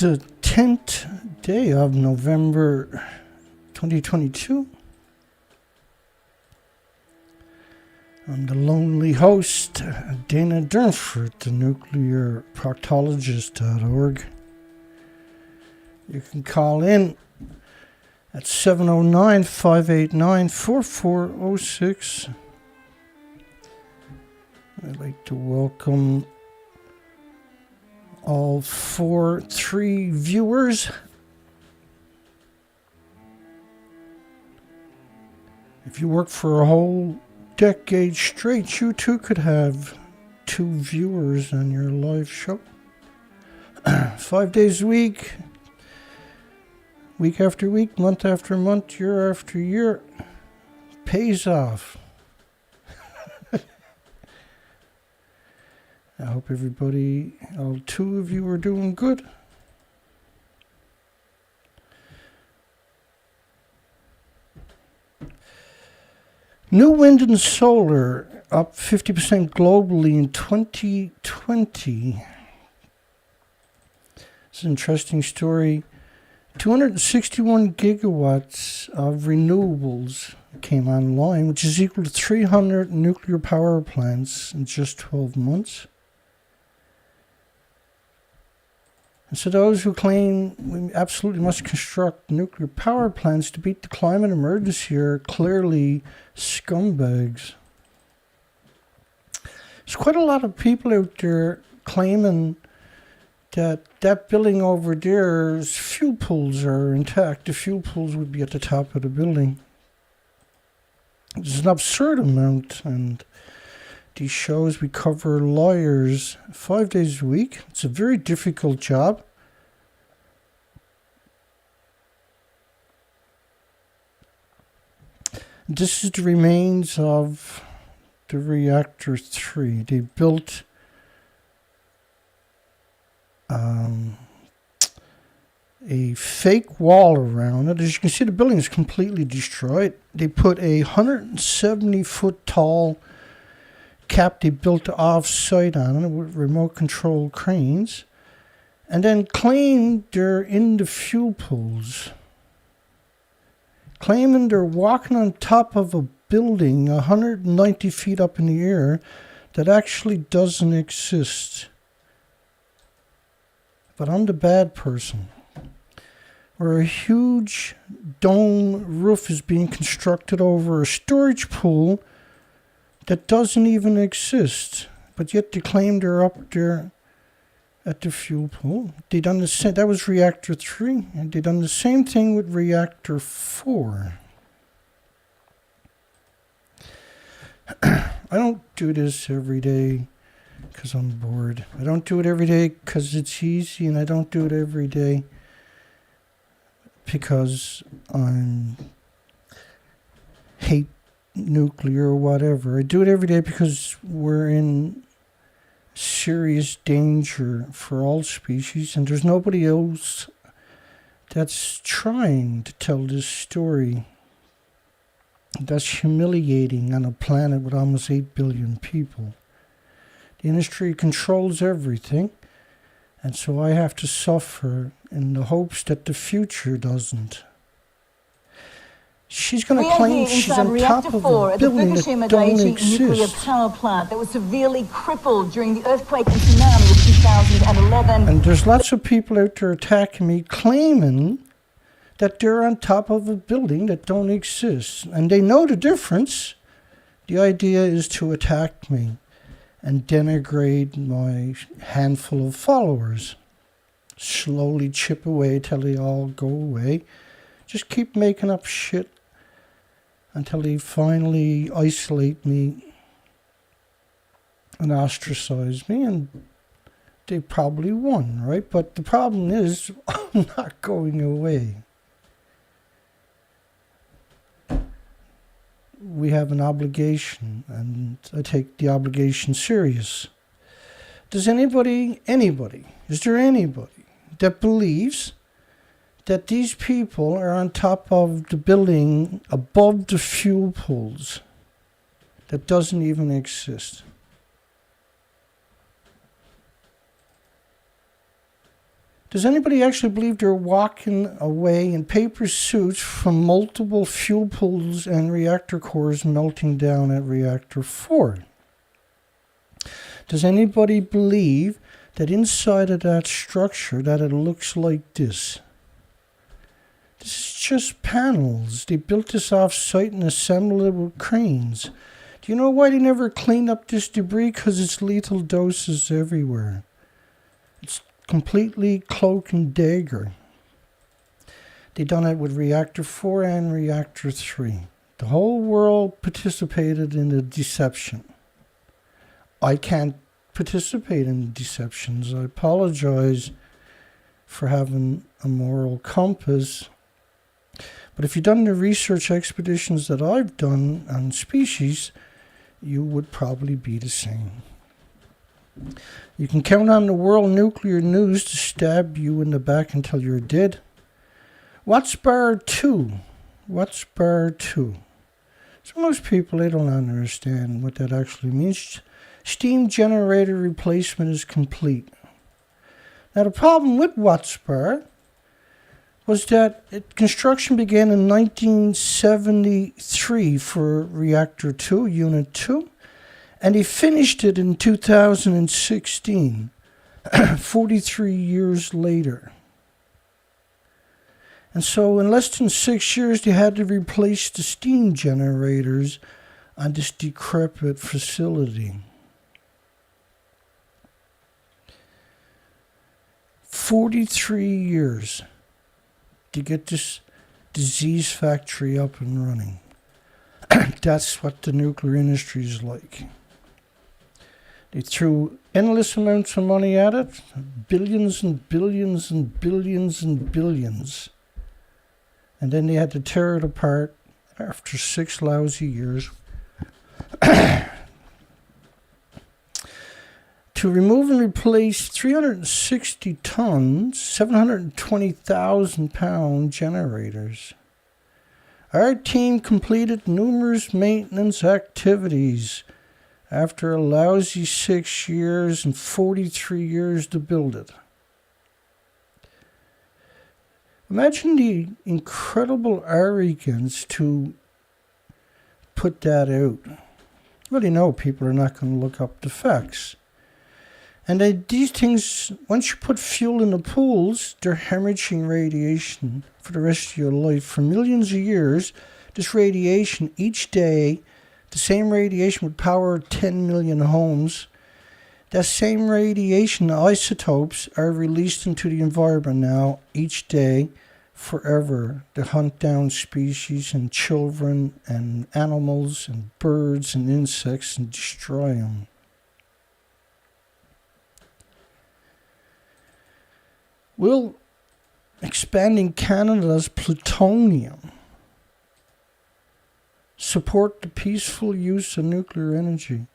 the 10th day of November 2022. I'm the lonely host, Dana Durnford, the nuclearproctologist.org. You can call in at 709-589-4406. I'd like to welcome all 3 viewers. If you work for a whole decade straight, you too could have 2 viewers on your live show. 5 days a week, week after week, month after month, year after year. Pays off. I hope everybody, all 2 of you, are doing good. New wind and solar up 50% globally in 2020. It's an interesting story. 261 gigawatts of renewables came online, which is equal to 300 nuclear power plants in just 12 months. And so those who claim we absolutely must construct nuclear power plants to beat the climate emergency are clearly scumbags. There's quite a lot of people out there claiming that that building over there's fuel pools are intact. The fuel pools would be at the top of the building. It's an absurd amount, and these shows we cover lawyers 5 days a week. It's a very difficult job. This is the remains of the reactor 3. They built a fake wall around it. As you can see, the building is completely destroyed. They put a 170-foot tall cap they built off-site on it with remote control cranes, and then claimed they're in the fuel pools, claiming they're walking on top of a building 190 feet up in the air that actually doesn't exist. But I'm the bad person. Where a huge dome roof is being constructed over a storage pool that doesn't even exist, but yet they claim they're up there at the fuel pool. They done the same. That was reactor 3, and they done the same thing with reactor 4. I don't do this every day because I'm bored. I don't do it every day because it's easy, and I don't do it every day because I hate nuclear or whatever. I do it every day because we're in serious danger for all species, and there's nobody else that's trying to tell this story. That's humiliating on a planet with almost 8 billion people. The industry controls everything, and so I have to suffer in the hopes that the future doesn't. She's going to claim she's on top of a building that don't exist. Nuclear power plant that was severely crippled during the earthquake and tsunami of 2011. And there's lots of people out there attacking me, claiming that they're on top of a building that don't exist. And they know the difference. The idea is to attack me and denigrate my handful of followers. Slowly chip away till they all go away. Just keep making up shit until they finally isolate me and ostracize me, and they probably won, right? But the problem is, I'm not going away. We have an obligation, and I take the obligation serious. Does anybody, is there anybody that believes that these people are on top of the building above the fuel pools that doesn't even exist? Does anybody actually believe they're walking away in paper suits from multiple fuel pools and reactor cores melting down at reactor 4? Does anybody believe that inside of that structure that it looks like this? This is just panels. They built this off-site and assembled it with cranes. Do you know why they never cleaned up this debris? Because it's lethal doses everywhere. It's completely cloak and dagger. They done it with reactor 4 and reactor 3. The whole world participated in the deception. I can't participate in the deceptions. I apologize for having a moral compass. But if you've done the research expeditions that I've done on species, you would probably be the same. You can count on the world nuclear news to stab you in the back until you're dead. What's bar 2? What's bar 2? So most people, they don't understand what that actually means. Steam generator replacement is complete. Now the problem with Watts bar was that construction began in 1973 for reactor 2, unit 2, and he finished it in 2016, 43 years later. And so in less than 6 years, they had to replace the steam generators on this decrepit facility. 43 years to get this disease factory up and running. That's what the nuclear industry is like. They threw endless amounts of money at it, billions and billions and billions and billions. And then they had to tear it apart after 6 lousy years. To remove and replace 360 tons, 720,000 pound generators. Our team completed numerous maintenance activities after a lousy 6 years and 43 years to build it. Imagine the incredible arrogance to put that out. Well, you know, people are not going to look up the facts. And these things, once you put fuel in the pools, they're hemorrhaging radiation for the rest of your life. For millions of years, this radiation, each day, the same radiation would power 10 million homes. That same radiation, the isotopes, are released into the environment now, each day, forever, to hunt down species and children and animals and birds and insects and destroy them. Will expanding Canada's plutonium support the peaceful use of nuclear energy?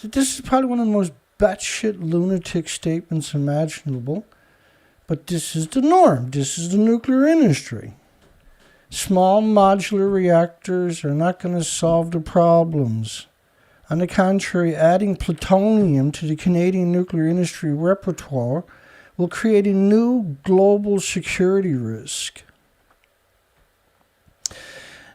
This is probably one of the most batshit lunatic statements imaginable, but this is the norm. This is the nuclear industry. Small modular reactors are not going to solve the problems. On the contrary, adding plutonium to the Canadian nuclear industry repertoire will create a new global security risk.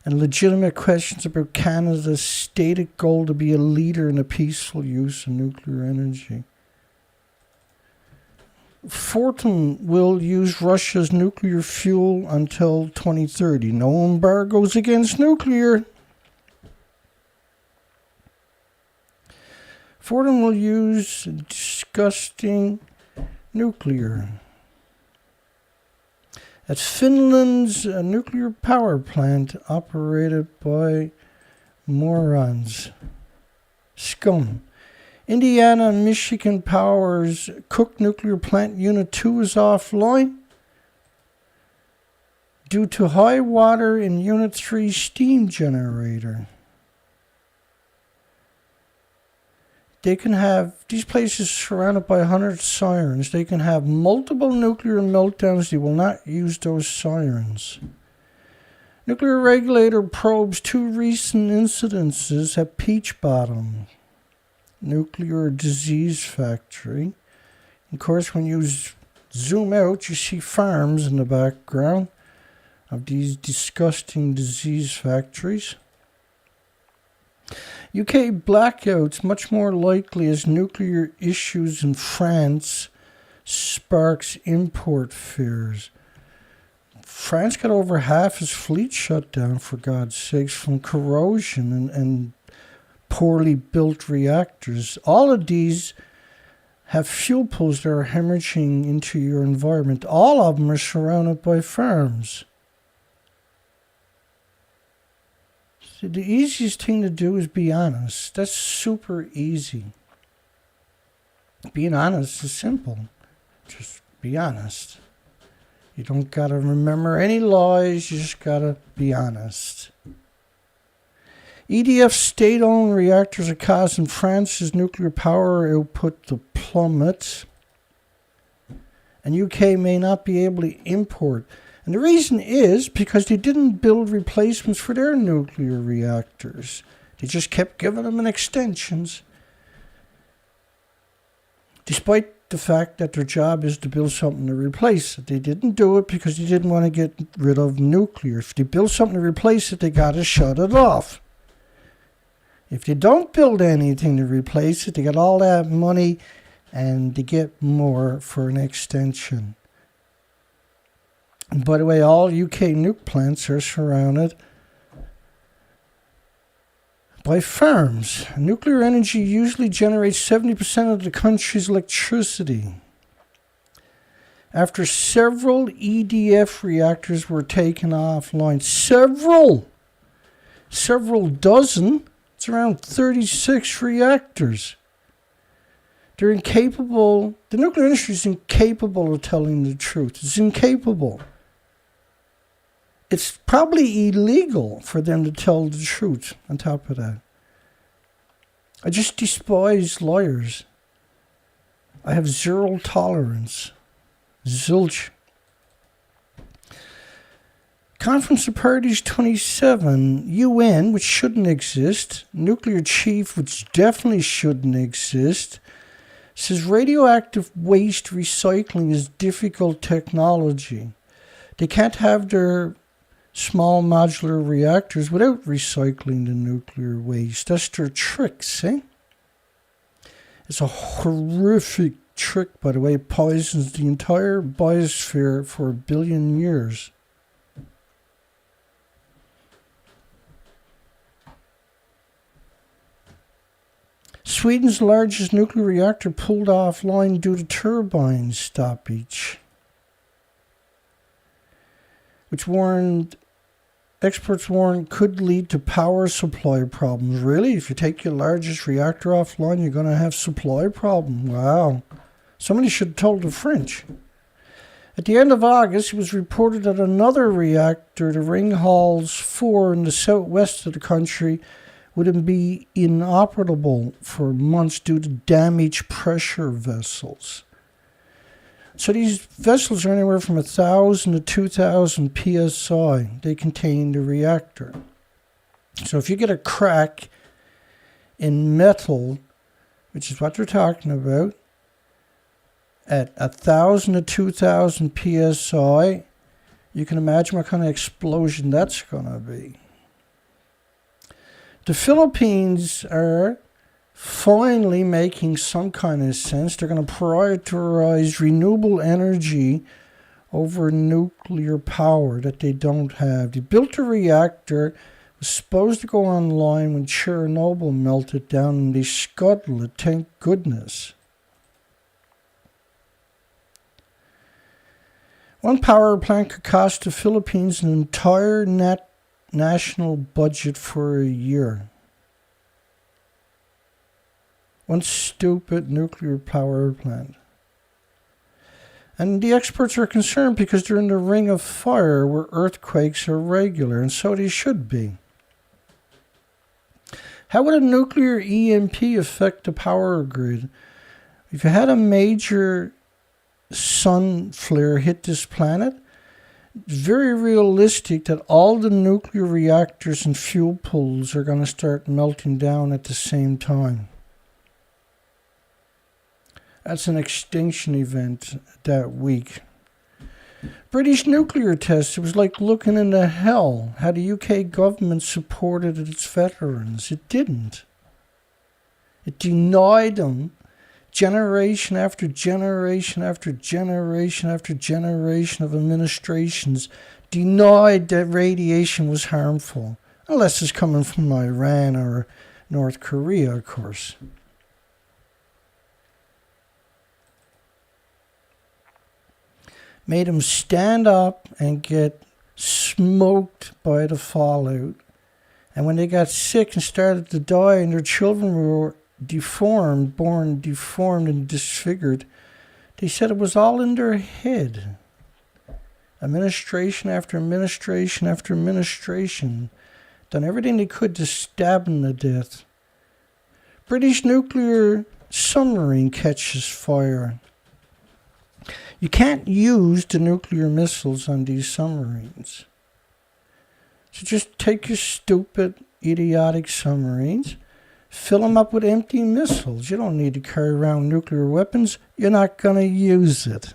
And legitimate questions about Canada's stated goal to be a leader in the peaceful use of nuclear energy. Fortum will use Russia's nuclear fuel until 2030. No embargoes against nuclear. Fortum will use disgusting nuclear. That's Finland's nuclear power plant operated by morons. Scum. Indiana and Michigan Power's Cook Nuclear Plant Unit 2 is offline due to high water in Unit 3 steam generator. They can have, these places surrounded by 100 sirens, they can have multiple nuclear meltdowns. They will not use those sirens. Nuclear regulator probes 2 recent incidences at Peach Bottom nuclear disease factory Of course, when you zoom out, you see farms in the background of these disgusting disease factories. UK blackouts much more likely as nuclear issues in France sparks import fears. France got over half its fleet shut down, for God's sakes, from corrosion and poorly built reactors. All of these have fuel pools that are hemorrhaging into your environment. All of them are surrounded by farms. So the easiest thing to do is be honest. That's super easy. Being honest is simple. Just be honest. You don't gotta remember any lies, you just gotta be honest. EDF state-owned reactors are causing France's nuclear power output to plummet, and UK may not be able to import. And the reason is because they didn't build replacements for their nuclear reactors. They just kept giving them extensions, despite the fact that their job is to build something to replace it. They didn't do it because they didn't want to get rid of nuclear. If they build something to replace it, they got to shut it off. If they don't build anything to replace it, they get all that money and they get more for an extension. And by the way, all UK nuke plants are surrounded by farms. Nuclear energy usually generates 70% of the country's electricity. After several EDF reactors were taken offline, several dozen, it's around 36 reactors. They're incapable, the nuclear industry is incapable of telling the truth. It's incapable. It's probably illegal for them to tell the truth on top of that. I just despise liars. I have zero tolerance. Zilch. Conference of Parties 27, UN, which shouldn't exist, nuclear chief, which definitely shouldn't exist, says radioactive waste recycling is difficult technology. They can't have their small modular reactors without recycling the nuclear waste. That's their trick, see? It's a horrific trick, by the way. It poisons the entire biosphere for 1 billion years. Sweden's largest nuclear reactor pulled offline due to turbine stoppage, which experts warned could lead to power supply problems. Really? If you take your largest reactor offline, you're going to have supply problems. Wow. Somebody should have told the French. At the end of August, it was reported that another reactor, the Ringhalls 4 in the southwest of the country, would be inoperable for months due to damaged pressure vessels. So these vessels are anywhere from 1,000 to 2,000 psi. They contain the reactor. So if you get a crack in metal, which is what they're talking about, at 1,000 to 2,000 psi, you can imagine what kind of explosion that's going to be. The Philippines are finally making some kind of sense. They're going to prioritize renewable energy over nuclear power that they don't have. They built a reactor, it was supposed to go online when Chernobyl melted down, and they scuttled it, thank goodness. One power plant could cost the Philippines an entire national budget for a year. One stupid nuclear power plant. And the experts are concerned because they're in the ring of fire where earthquakes are regular, and so they should be. How would a nuclear EMP affect the power grid? If you had a major sun flare hit this planet, it's very realistic that all the nuclear reactors and fuel pools are going to start melting down at the same time. That's an extinction event that week. British nuclear tests, it was like looking into hell. How the UK government supported its veterans. It didn't. It denied them generation after generation after generation after generation of administrations denied that radiation was harmful. Unless it's coming from Iran or North Korea, of course. Made them stand up and get smoked by the fallout. And when they got sick and started to die and their children were deformed, born deformed and disfigured, they said it was all in their head. Administration after administration after administration done everything they could to stab them to death. British nuclear submarine catches fire. You can't use the nuclear missiles on these submarines. So just take your stupid, idiotic submarines, fill them up with empty missiles. You don't need to carry around nuclear weapons. You're not going to use it.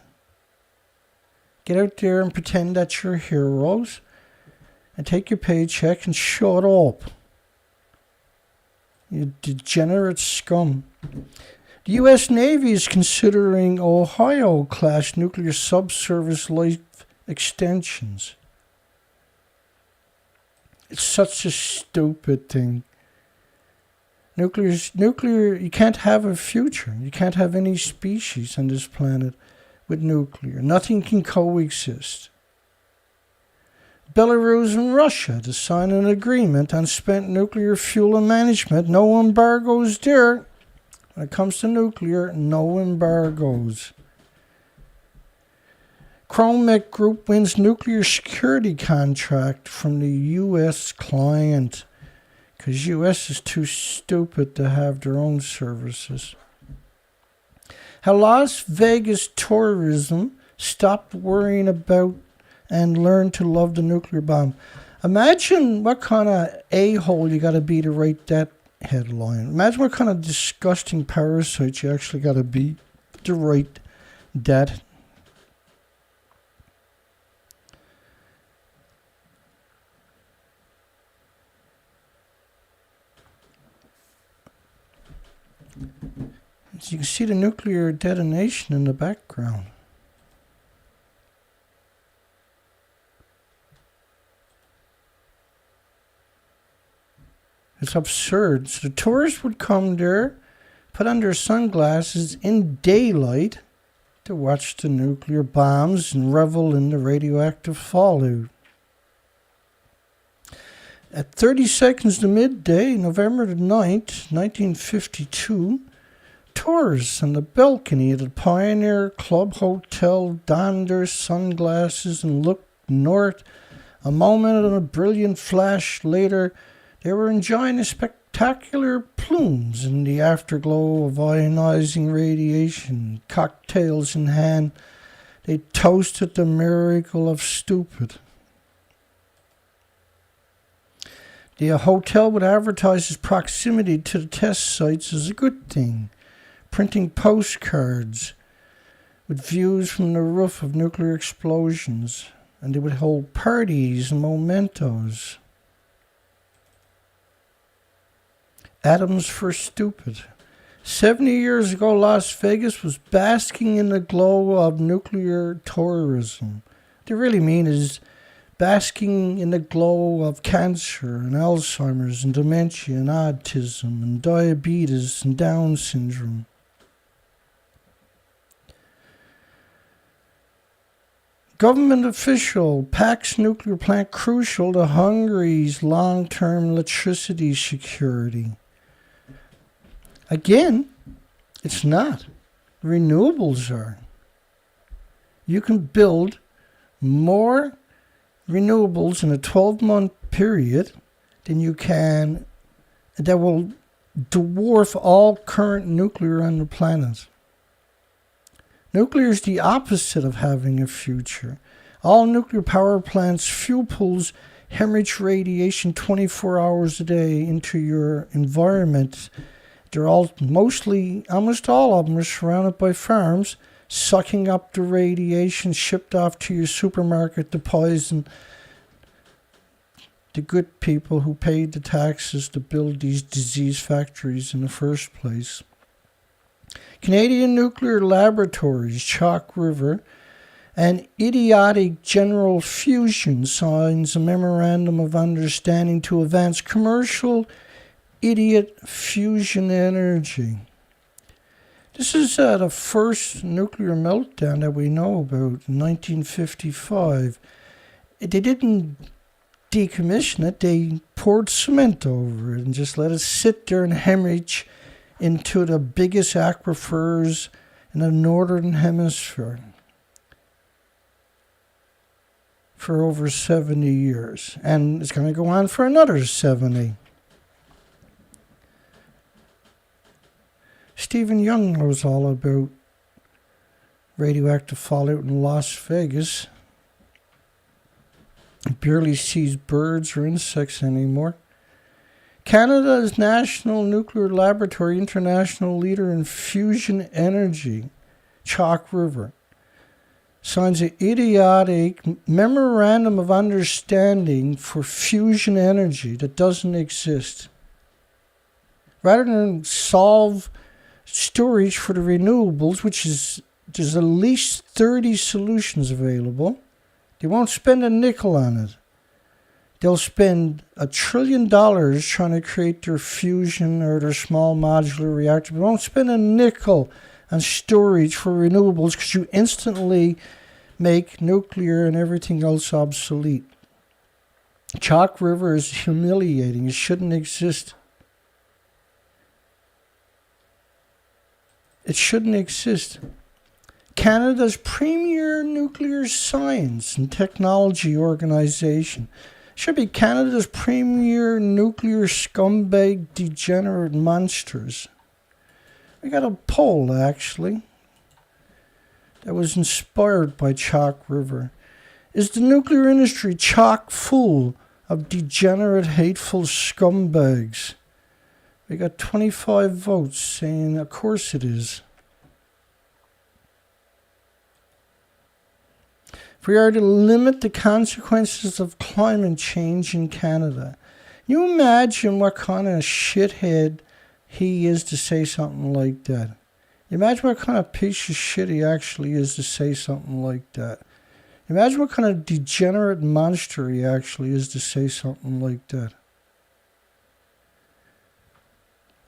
Get out there and pretend that you're heroes and take your paycheck and shut up. You degenerate scum. The U.S. Navy is considering Ohio-class nuclear subsurface life extensions. It's such a stupid thing. Nuclear, you can't have a future. You can't have any species on this planet with nuclear. Nothing can coexist. Belarus and Russia to sign an agreement on spent nuclear fuel and management. No embargoes there. When it comes to nuclear, no embargoes. Chromec Group wins nuclear security contract from the U.S. client because U.S. is too stupid to have their own services. How Las Vegas tourism stopped worrying about and learned to love the nuclear bomb. Imagine what kind of a-hole you got to be to write that headline. Imagine what kind of disgusting parasite you actually got to be to write that. So you can see the nuclear detonation in the background. It's absurd. So the tourists would come there, put on their sunglasses in daylight to watch the nuclear bombs and revel in the radioactive fallout. At 30 seconds to midday, November the 9th, 1952, tourists on the balcony of the Pioneer Club Hotel donned their sunglasses and looked north. A moment and a brilliant flash later, they were enjoying the spectacular plumes in the afterglow of ionizing radiation. Cocktails in hand, they toasted the miracle of stupid. The hotel would advertise its proximity to the test sites as a good thing, printing postcards with views from the roof of nuclear explosions, and they would hold parties and mementos. Atoms for stupid. 70 years ago, Las Vegas was basking in the glow of nuclear tourism. What they really mean is basking in the glow of cancer and Alzheimer's and dementia and autism and diabetes and Down syndrome. Government official packs nuclear plant crucial to Hungary's long-term electricity security. Again, it's not. Renewables are. You can build more renewables in a 12-month period than you can, that will dwarf all current nuclear on the planet. Nuclear is the opposite of having a future. All nuclear power plants' fuel pools hemorrhage radiation 24 hours a day into your environment. They're all almost all of them are surrounded by farms, sucking up the radiation shipped off to your supermarket to poison the good people who paid the taxes to build these disease factories in the first place. Canadian Nuclear Laboratories, Chalk River, and idiotic General Fusion signs a memorandum of understanding to advance commercial idiot fusion energy. This is the first nuclear meltdown that we know about in 1955. They didn't decommission it, they poured cement over it and just let it sit there and hemorrhage into the biggest aquifers in the northern hemisphere for over 70 years. And it's going to go on for another 70. Stephen Young knows all about radioactive fallout in Las Vegas. He barely sees birds or insects anymore. Canada's National Nuclear Laboratory, international leader in fusion energy, Chalk River, signs an idiotic memorandum of understanding for fusion energy that doesn't exist. Rather than solve storage for the renewables, there's at least 30 solutions available, they won't spend a nickel on it. They'll spend $1 trillion trying to create their fusion or their small modular reactor. They won't spend a nickel on storage for renewables because you instantly make nuclear and everything else obsolete. Chalk River is humiliating. It shouldn't exist. It shouldn't exist. Canada's premier nuclear science and technology organization should be Canada's premier nuclear scumbag degenerate monsters. We got a poll, actually, that was inspired by Chalk River. Is the nuclear industry chock full of degenerate, hateful scumbags? We got 25 votes saying, of course it is. If we are to limit the consequences of climate change in Canada, can you imagine what kind of shithead he is to say something like that? Imagine what kind of piece of shit he actually is to say something like that. Imagine what kind of degenerate monster he actually is to say something like that.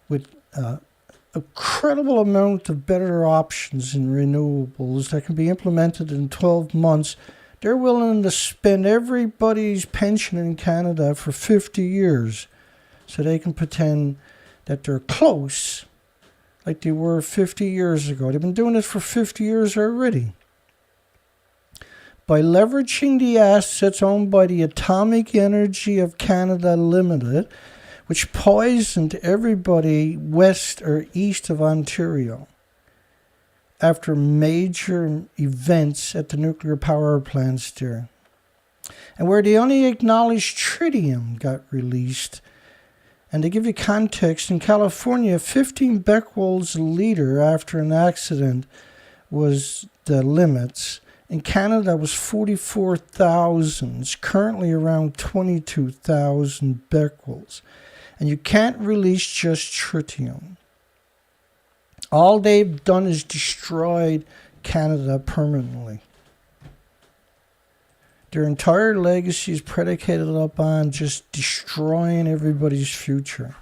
With a credible amount of better options in renewables that can be implemented in 12 months, they're willing to spend everybody's pension in Canada for 50 years so they can pretend that they're close like they were 50 years ago. They've been doing this for 50 years already. By leveraging the assets owned by the Atomic Energy of Canada Limited, which poisoned everybody west or east of Ontario after major events at the nuclear power plants there. And where the only acknowledged tritium got released. And to give you context, in California, 15 becquerels a liter after an accident was the limits. In Canada, it was 44,000. It's currently around 22,000 becquerels. And you can't release just tritium. All they've done is destroyed Canada permanently. Their entire legacy is predicated upon just destroying everybody's future.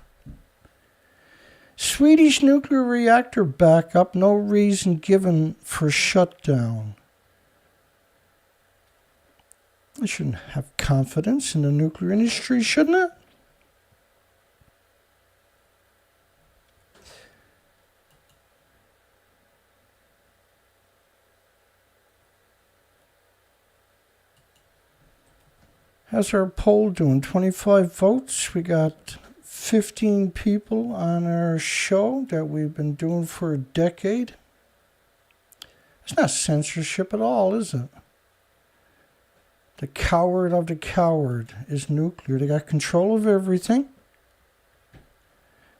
Swedish nuclear reactor backup, no reason given for shutdown. I shouldn't have confidence in the nuclear industry, shouldn't it? How's our poll doing? 25 votes. We got 15 people on our show that we've been doing for a decade. It's not censorship at all, is it? The coward of the coward is nuclear. They got control of everything.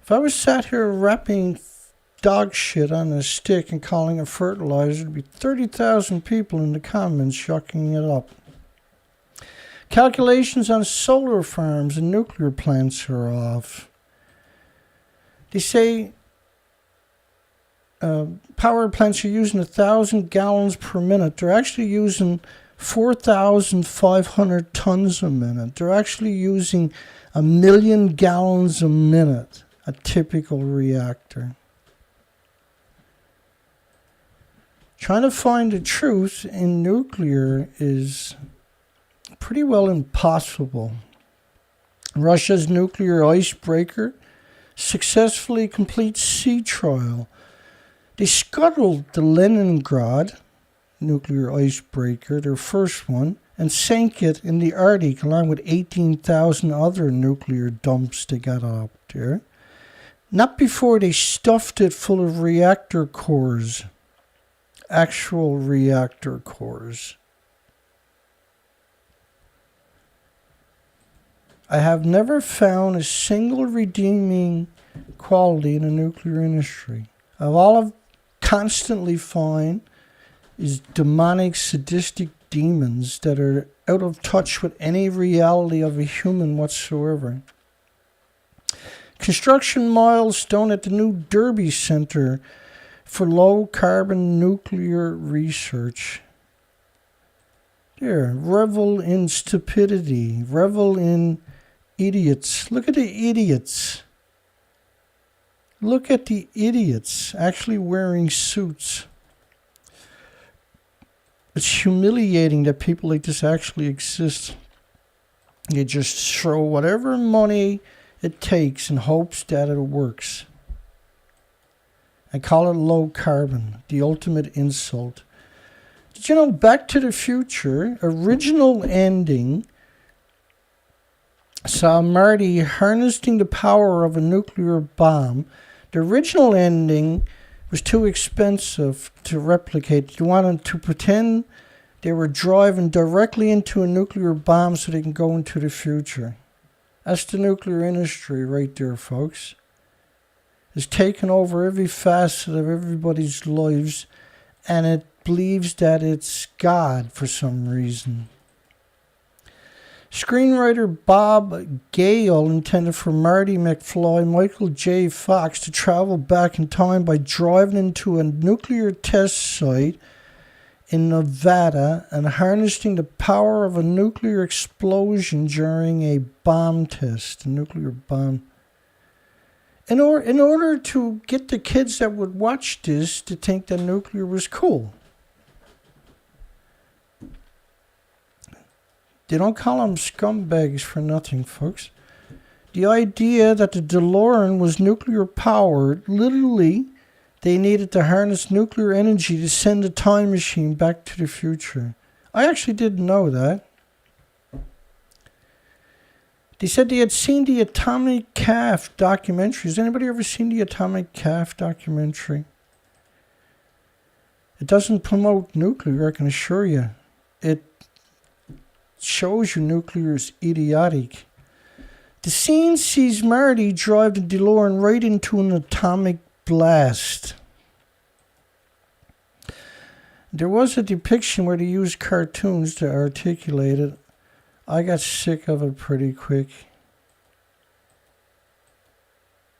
If I was sat here wrapping dog shit on a stick and calling it fertilizer, there'd be 30,000 people in the comments shucking it up. Calculations on solar farms and nuclear plants are off. They say power plants are using 1,000 gallons per minute. They're actually using 4,500 tons a minute. They're actually using 1 million gallons a minute, a typical reactor. Trying to find the truth in nuclear is pretty well impossible. Russia's nuclear icebreaker successfully completes sea trial. They scuttled the Leningrad nuclear icebreaker, their first one, and sank it in the Arctic along with 18,000 other nuclear dumps they got up there. Not before they stuffed it full of reactor cores. Actual reactor cores. I have never found a single redeeming quality in the nuclear industry. All I've constantly find is demonic, sadistic demons that are out of touch with any reality of a human whatsoever. Construction milestone at the new Derby Center for low-carbon nuclear research. There, revel in stupidity, revel in idiots. Look at the idiots. Look at the idiots actually wearing suits. It's humiliating that people like this actually exist. They just throw whatever money it takes in hopes that it works. I call it low carbon, the ultimate insult. Did you know Back to the Future, original ending, saw Marty harnessing the power of a nuclear bomb. The original ending was too expensive to replicate. They wanted to pretend they were driving directly into a nuclear bomb so they can go into the future. That's the nuclear industry right there, folks. It's taken over every facet of everybody's lives, and it believes that it's God for some reason. Screenwriter Bob Gale intended for Marty McFly, Michael J. Fox, to travel back in time by driving into a nuclear test site in Nevada and harnessing the power of a nuclear explosion during a bomb test, a nuclear bomb. In order to get the kids that would watch this to think that nuclear was cool. They don't call them scumbags for nothing, folks. The idea that the DeLorean was nuclear powered, literally, they needed to harness nuclear energy to send a time machine back to the future. I actually didn't know that. They said they had seen the Atomic Calf documentary. Has anybody ever seen the Atomic Calf documentary? It doesn't promote nuclear, I can assure you. It shows you nuclear is idiotic. The scene sees Marty drive the DeLorean right into an atomic blast. There was a depiction where they used cartoons to articulate it. I got sick of it pretty quick.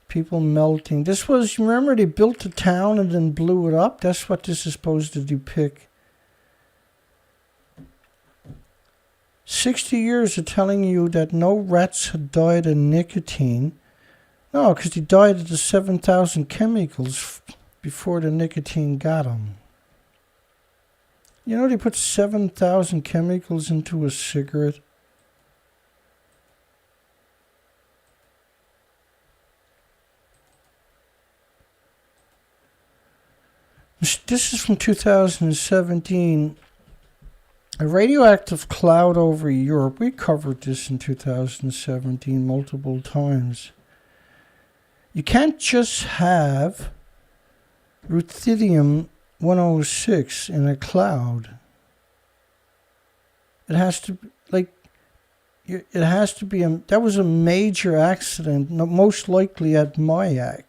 People melting. This was, remember they built a town and then blew it up? That's what this is supposed to depict. 60 years of telling you that no rats had died of nicotine. No, because they died of the 7,000 chemicals before the nicotine got them. You know they put 7,000 chemicals into a cigarette? This is from 2017. A radioactive cloud over Europe. We covered this in 2017 multiple times. You can't just have ruthenium-106 in a cloud. It has to, like, it has to be that was a major accident, most likely at Mayak.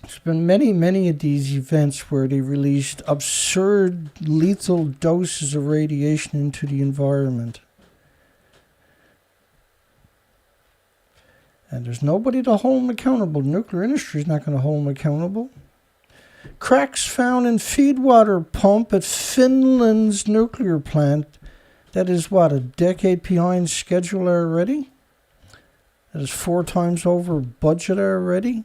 There's been many of these events where they released absurd, lethal doses of radiation into the environment. And there's nobody to hold them accountable. The nuclear industry is not going to hold them accountable. Cracks found in feedwater pump at Finland's nuclear plant. That is what, a decade behind schedule already? That is 4 times over budget already?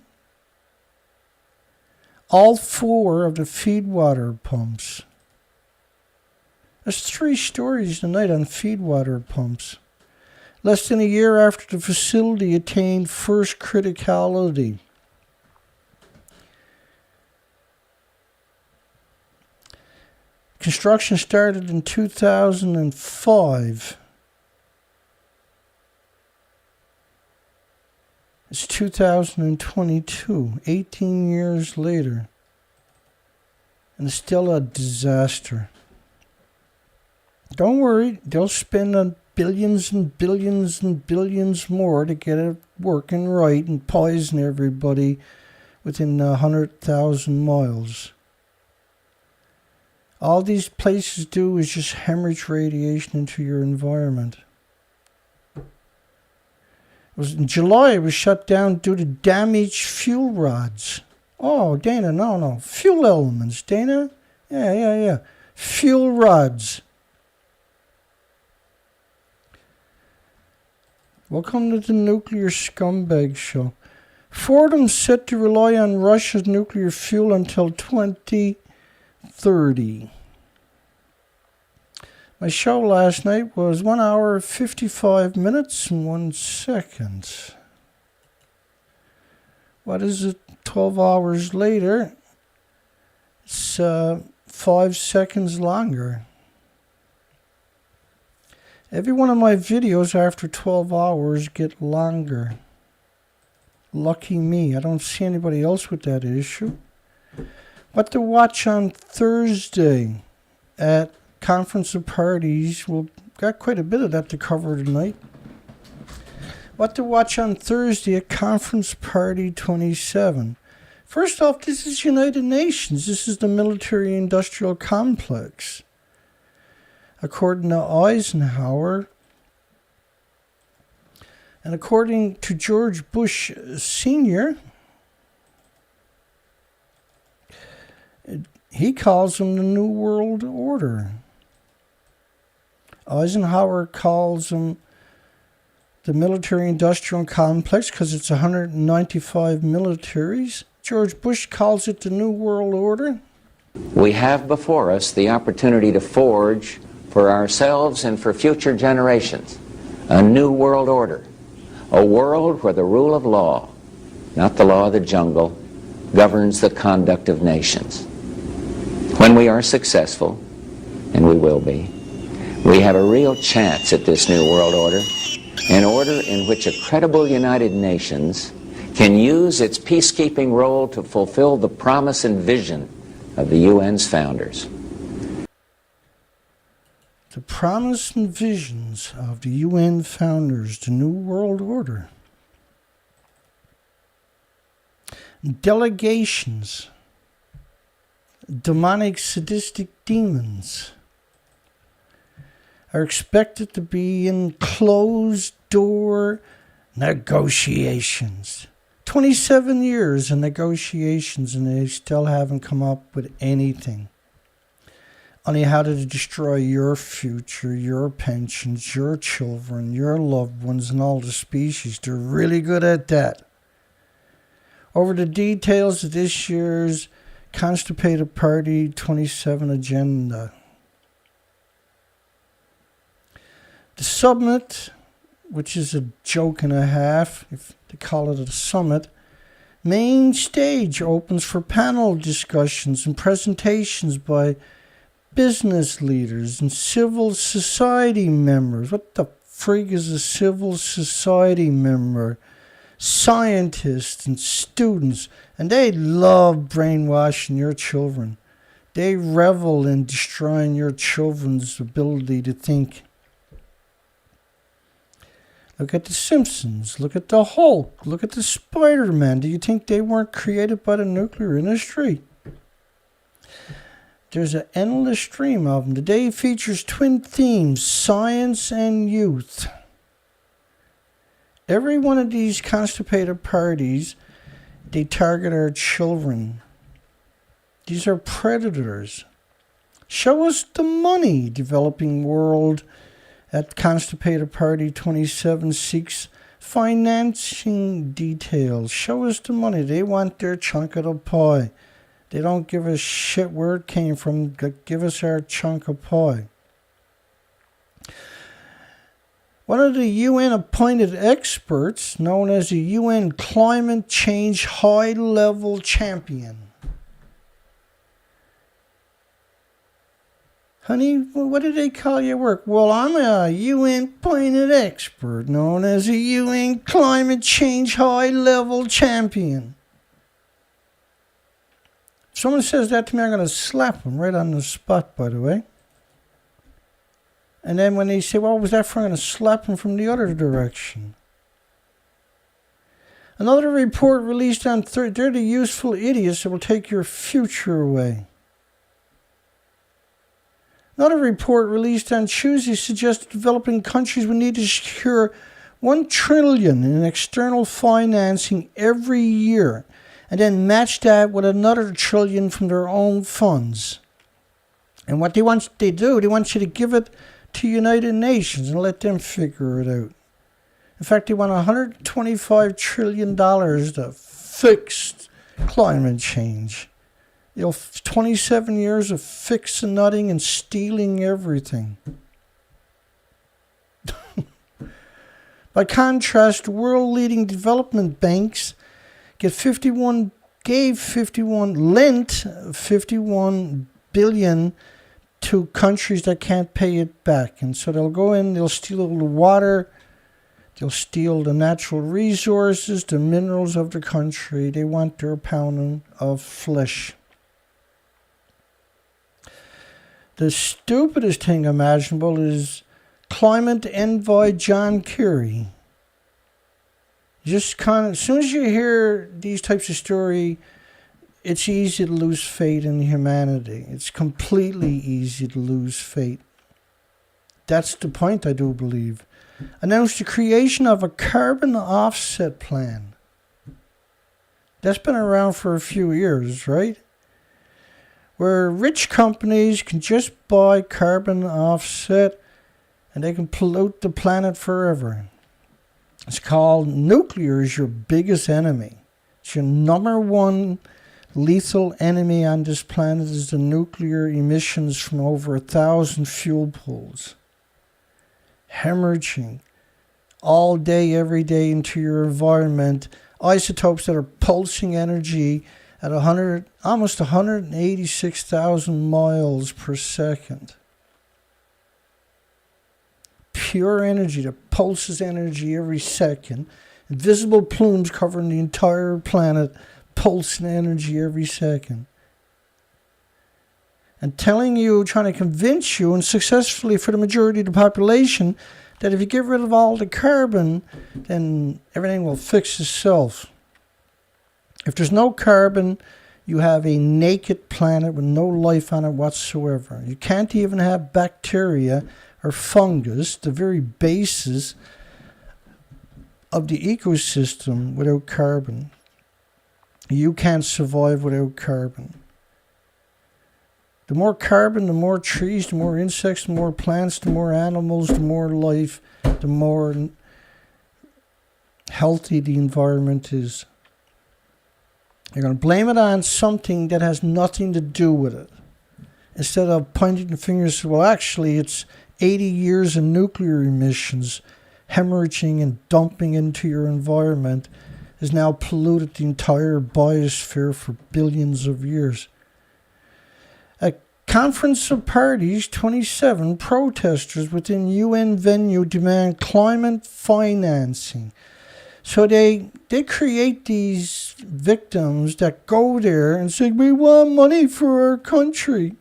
All 4 of the feedwater pumps. There's 3 stories tonight on feedwater pumps. Less than a year after the facility attained first criticality. Construction started in 2005. It's 2022, 18 years later. And it's still a disaster. Don't worry, they'll spend billions and billions and billions more to get it working right and poison everybody within 100,000 miles. All these places do is just hemorrhage radiation into your environment. In July, it was shut down due to damaged fuel rods. Oh, Dana, no. Fuel elements, Dana. Yeah. Fuel rods. Welcome to the Nuclear Scumbag Show. Fortum set to rely on Russia's nuclear fuel until 2030. My show last night was 1 hour, 55 minutes and 1 second. What is it? 12 hours later, it's 5 seconds longer. Every one of my videos after 12 hours get longer. Lucky me. I don't see anybody else with that issue. What to watch on Thursday at Conference of Parties. We've got quite a bit of that to cover tonight. What to watch on Thursday at Conference Party 27. First off, this is United Nations. This is the military-industrial complex. According to Eisenhower, and according to George Bush Sr., he calls them the New World Order. Eisenhower calls them the military-industrial complex because it's 195 militaries. George Bush calls it the New World Order. We have before us the opportunity to forge for ourselves and for future generations a new world order, a world where the rule of law, not the law of the jungle, governs the conduct of nations. When we are successful, and we will be, we have a real chance at this new world order, an order in which a credible United Nations can use its peacekeeping role to fulfill the promise and vision of the UN's founders. The promise and visions of the UN founders, the New World Order. Delegations. Demonic sadistic demons are expected to be in closed-door negotiations. 27 years in negotiations and they still haven't come up with anything. Only how to destroy your future, your pensions, your children, your loved ones, and all the species. They're really good at that. Over the details of this year's Constipated Party 27 agenda. The summit, which is a joke and a half, if they call it a summit, main stage opens for panel discussions and presentations by business leaders and civil society members. What the frig is a civil society member? Scientists and students, and they love brainwashing your children. They revel in destroying your children's ability to think. Look at the Simpsons. Look at the Hulk. Look at the Spider-Man. Do you think they weren't created by the nuclear industry? There's an endless stream of them. Today features twin themes, science and youth. Every one of these constipated parties, they target our children. These are predators. Show us the money, developing world. At Constipated Party 27 seeks financing details. Show us the money. They want their chunk of the pie. They don't give a shit where it came from. Give us our chunk of pie. One of the UN-appointed experts, known as the UN Climate Change High-Level Champion. Honey, what do they call your work? Well, I'm a UN-appointed expert, known as a UN Climate Change High-Level Champion. If someone says that to me, I'm going to slap them right on the spot, by the way. And then when they say, what was that for? I'm going to slap them from the other direction. Another report released on Thursday. They're the useful idiots that will take your future away. Another report released on Tuesday suggests developing countries would need to secure $1 trillion in external financing every year, and then match that with another $1 trillion from their own funds. And what they want you to give it to United Nations and let them figure it out. In fact, they want $125 trillion to fix climate change. 27 years of fixing nothing and stealing everything. By contrast, world-leading development banks lent $51 billion to countries that can't pay it back. And so they'll go in, they'll steal the water, they'll steal the natural resources, the minerals of the country. They want their pound of flesh. The stupidest thing imaginable is climate envoy John Kerry. Just as soon as you hear these types of story, it's easy to lose faith in humanity. It's completely easy to lose faith. That's the point, I do believe. Announced the creation of a carbon offset plan. That's been around for a few years, right? Where rich companies can just buy carbon offset and they can pollute the planet forever. It's called nuclear is your biggest enemy. It's your number one lethal enemy on this planet is the nuclear emissions from over 1,000 fuel pools. Hemorrhaging all day, every day into your environment. Isotopes that are pulsing energy at almost 186,000 miles per second. Pure energy that pulses energy every second. Invisible plumes covering the entire planet, pulsing energy every second. And telling you, trying to convince you, and successfully for the majority of the population, that if you get rid of all the carbon, then everything will fix itself. If there's no carbon, you have a naked planet with no life on it whatsoever. You can't even have bacteria or fungus, the very basis of the ecosystem, without carbon. You can't survive without carbon. The more carbon, the more trees, the more insects, the more plants, the more animals, the more life, the more healthy the environment is. You're going to blame it on something that has nothing to do with it. Instead of pointing the fingers, well, actually, it's 80 years of nuclear emissions hemorrhaging and dumping into your environment has now polluted the entire biosphere for billions of years. At Conference of Parties 27, protesters within UN venue demand climate financing. So they create these victims that go there and say, we want money for our country.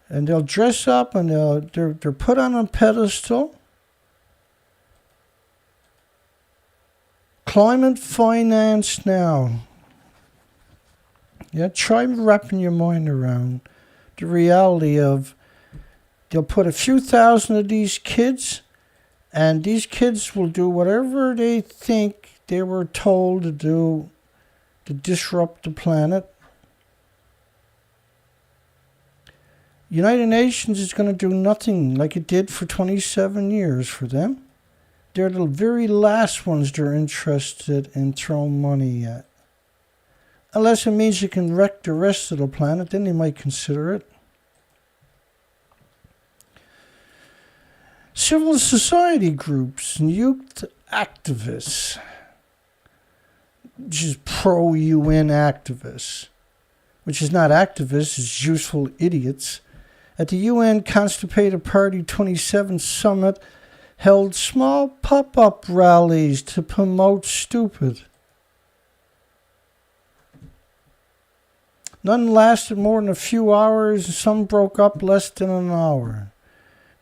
And they'll dress up and they're put on a pedestal. Climate finance now. Yeah, try wrapping your mind around the reality of they'll put a few thousand of these kids, and these kids will do whatever they think they were told to do to disrupt the planet. United Nations is going to do nothing like it did for 27 years for them. They're the very last ones they're interested in throwing money at. Unless it means you can wreck the rest of the planet, then they might consider it. Civil society groups and youth activists, which is pro-UN activists, which is not activists, it's useful idiots, at the UN Constipated Party 27 summit held small pop-up rallies to promote stupid. None lasted more than a few hours, and some broke up less than an hour.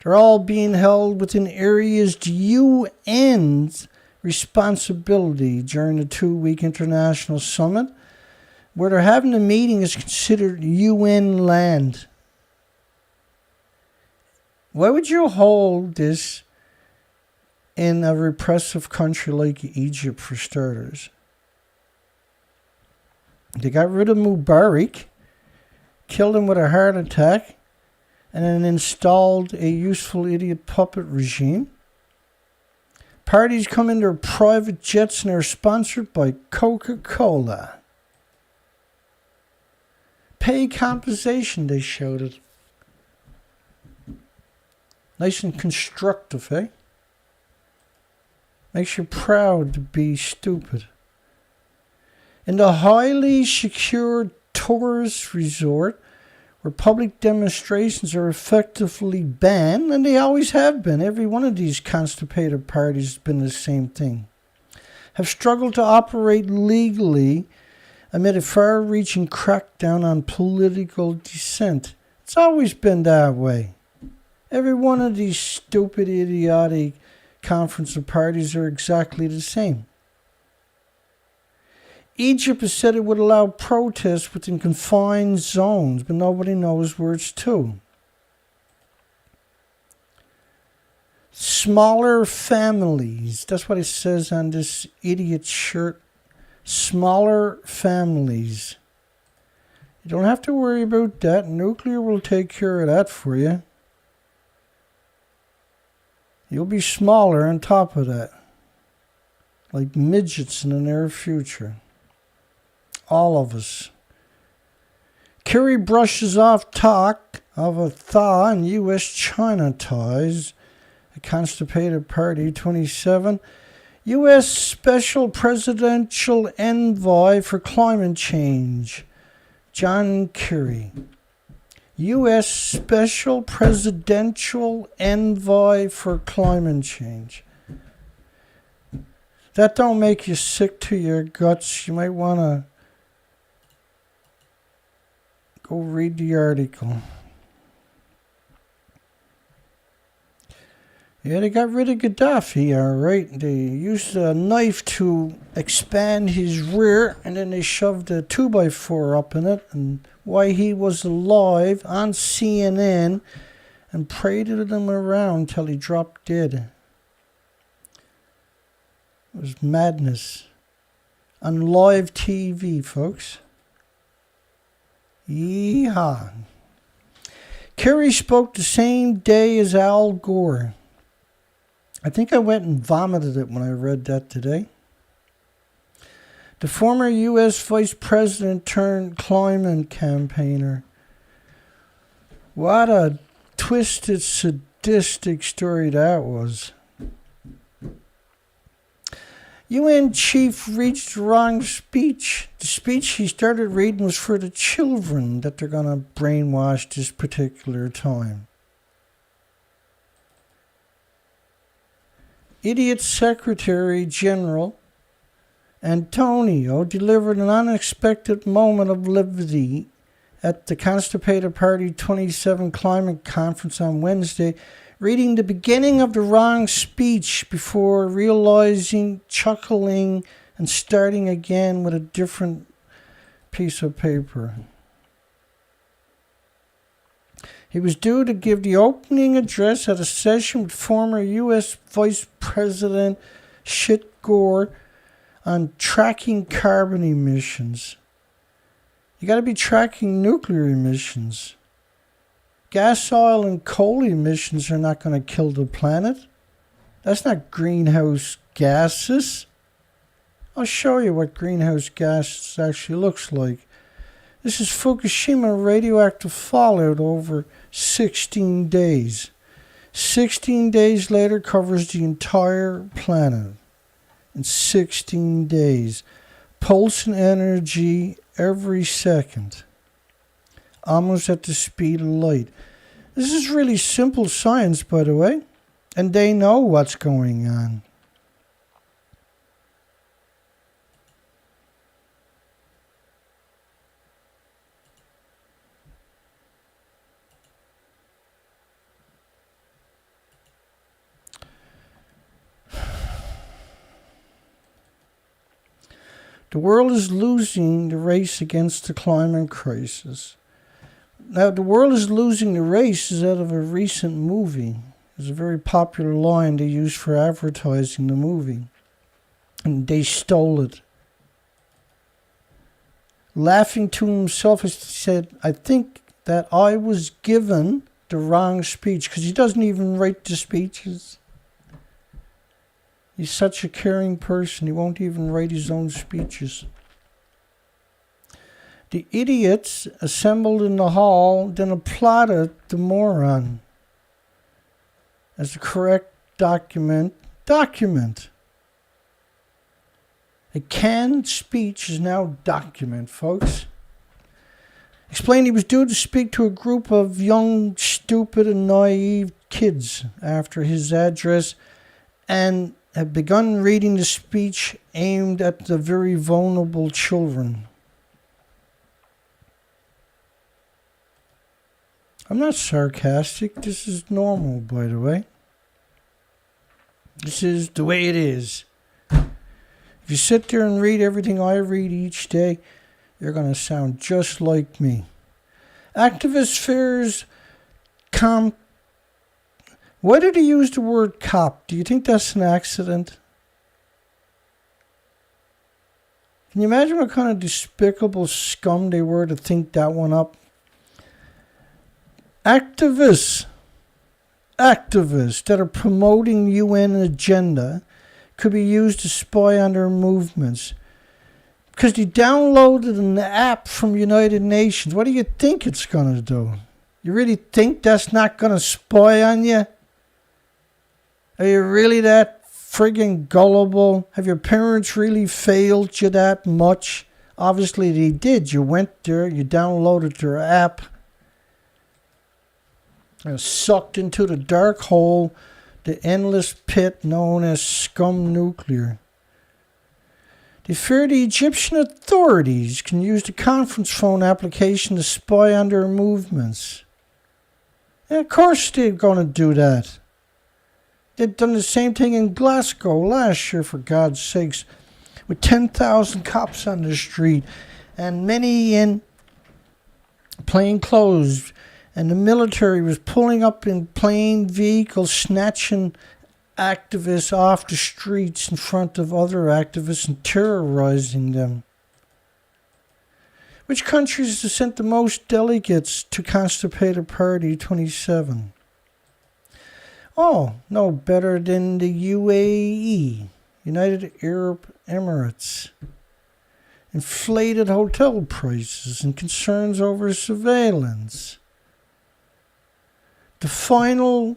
They're all being held within areas the UN's responsibility during the 2-week international summit, where they're having a meeting is considered UN land. Why would you hold this in a repressive country like Egypt, for starters? They got rid of Mubarak, killed him with a heart attack, and then installed a useful idiot puppet regime. Parties come in their private jets and are sponsored by Coca-Cola. Pay compensation, they shouted. Nice and constructive, eh? Makes you proud to be stupid. In the highly secured tourist resort, where public demonstrations are effectively banned, and they always have been, every one of these constipated parties has been the same thing, have struggled to operate legally amid a far-reaching crackdown on political dissent. It's always been that way. Every one of these stupid, idiotic conference of parties are exactly the same. Egypt has said it would allow protests within confined zones, but nobody knows where it's to. Smaller families. That's what it says on this idiot shirt. Smaller families. You don't have to worry about that. Nuclear will take care of that for you. You'll be smaller on top of that. Like midgets in the near future. All of us. Kerry brushes off talk of a thaw in U.S.-China ties. A constipated party, 27. U.S. Special Presidential Envoy for Climate Change, John Kerry. U.S. Special Presidential Envoy for Climate Change. That don't make you sick to your guts. You might want to go read the article. Yeah, they got rid of Gaddafi, all right. They used a knife to expand his rear, and then they shoved a 2x4 up in it, and why he was alive on CNN, and paraded him around till he dropped dead. It was madness. On live TV, folks. Yeehaw. Kerry spoke the same day as Al Gore. I think I went and vomited it when I read that today. The former U.S. Vice President turned climate campaigner. What a twisted, sadistic story that was. UN chief reached the wrong speech. The speech he started reading was for the children that they're going to brainwash this particular time. idiot Secretary General Antonio delivered an unexpected moment of levity at the Constipated Party 27 climate conference on Wednesday, reading the beginning of the wrong speech before realizing, chuckling, and starting again with a different piece of paper. He was due to give the opening address at a session with former U.S. Vice President Shit Gore on tracking carbon emissions. You got to be tracking nuclear emissions. Gas, oil, and coal emissions are not going to kill the planet. That's not greenhouse gases. I'll show you what greenhouse gases actually looks like. This is Fukushima radioactive fallout over 16 days. 16 days later covers the entire planet. In 16 days. Pulsing energy every second. Almost at the speed of light. This is really simple science, by the way. And they know what's going on. The world is losing the race against the climate crisis. Now, the world is losing the race is out of a recent movie. It's a very popular line they used for advertising the movie. And they stole it. Laughing to himself, he said, I think that I was given the wrong speech. Because he doesn't even write the speeches. He's such a caring person, he won't even write his own speeches. The idiots assembled in the hall then applauded the moron. As the correct document. A canned speech is now document, folks. Explained he was due to speak to a group of young, stupid, and naive kids after his address and had begun reading the speech aimed at the very vulnerable children. I'm not sarcastic. This is normal, by the way. This is the way it is. If you sit there and read everything I read each day, you're going to sound just like me. Activist fears Why did he use the word cop? Do you think that's an accident? Can you imagine what kind of despicable scum they were to think that one up? Activists that are promoting UN agenda could be used to spy on their movements. Because they downloaded an app from United Nations. What do you think it's going to do? You really think that's not going to spy on you? Are you really that friggin' gullible? Have your parents really failed you that much? Obviously they did. You went there, you downloaded their app. Sucked into the dark hole, the endless pit known as scum nuclear. They fear the Egyptian authorities can use the conference phone application to spy on their movements. And of course they're going to do that. They've done the same thing in Glasgow last year, for God's sakes, with 10,000 cops on the street and many in plain clothes. And the military was pulling up in plain vehicles, snatching activists off the streets in front of other activists and terrorizing them. Which countries have sent the most delegates to Constipated Party 27? Oh, no better than the UAE, United Arab Emirates. Inflated hotel prices and concerns over surveillance. The final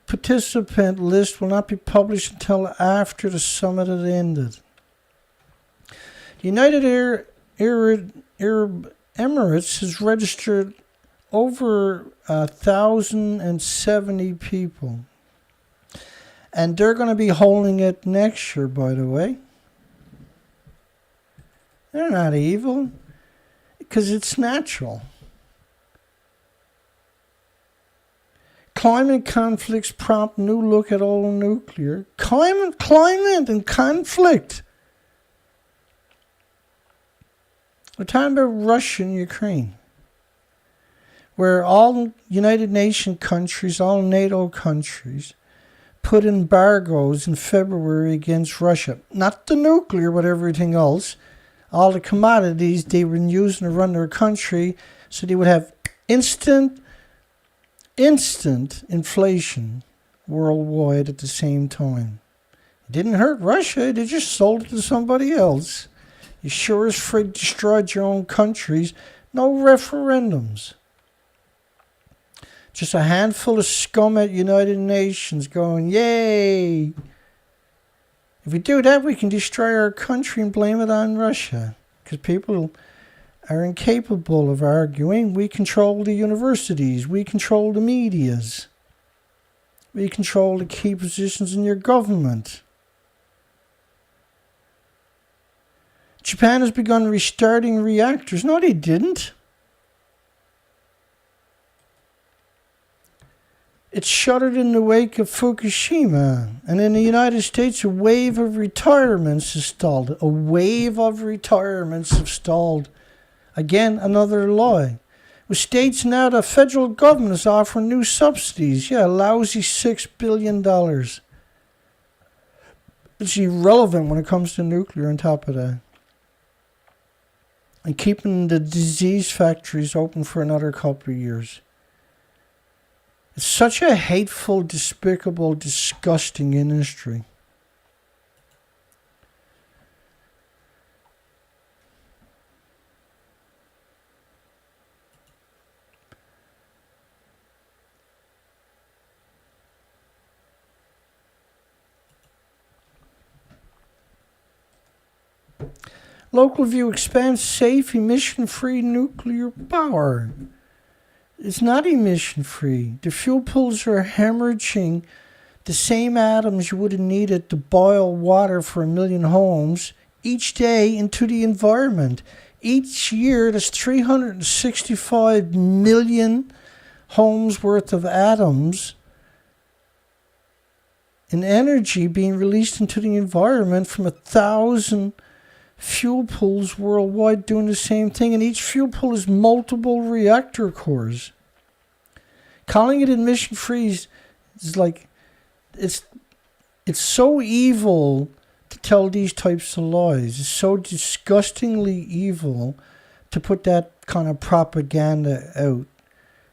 participant list will not be published until after the summit had ended. The United Arab Emirates has registered over 1,070 people. And they're going to be holding it next year, by the way. They're not evil, because it's natural. Climate conflicts prompt new look at all nuclear. Climate and conflict. We're talking about Russia and Ukraine, where all United Nations countries, all NATO countries, put embargoes in February against Russia. Not the nuclear, but everything else. All the commodities they were using to run their country, so they would have instant inflation worldwide at the same time. It didn't hurt Russia, they just sold it to somebody else. You sure as frig destroyed your own countries. No referendums. Just a handful of scum at United Nations going, yay! If we do that, we can destroy our country and blame it on Russia. Because people are incapable of arguing. We control the universities. We control the medias. We control the key positions in your government. Japan has begun restarting reactors. No, they didn't. It shuddered in the wake of Fukushima. And in the United States, a wave of retirements is stalled. A wave of retirements have stalled. Again, another lie. With states now, the federal government is offering new subsidies. Yeah, a lousy $6 billion. It's irrelevant when it comes to nuclear on top of that. And keeping the disease factories open for another couple of years. It's such a hateful, despicable, disgusting industry. Local view expands safe, emission-free nuclear power. It's not emission-free. The fuel pools are hemorrhaging the same atoms you would have needed to boil water for 1 million homes each day into the environment. Each year, there's 365 million homes worth of atoms in energy being released into the environment from 1,000 fuel pools worldwide doing the same thing, and each fuel pool is multiple reactor cores. Calling it emission free is like it's so evil to tell these types of lies. It's so disgustingly evil to put that kind of propaganda out.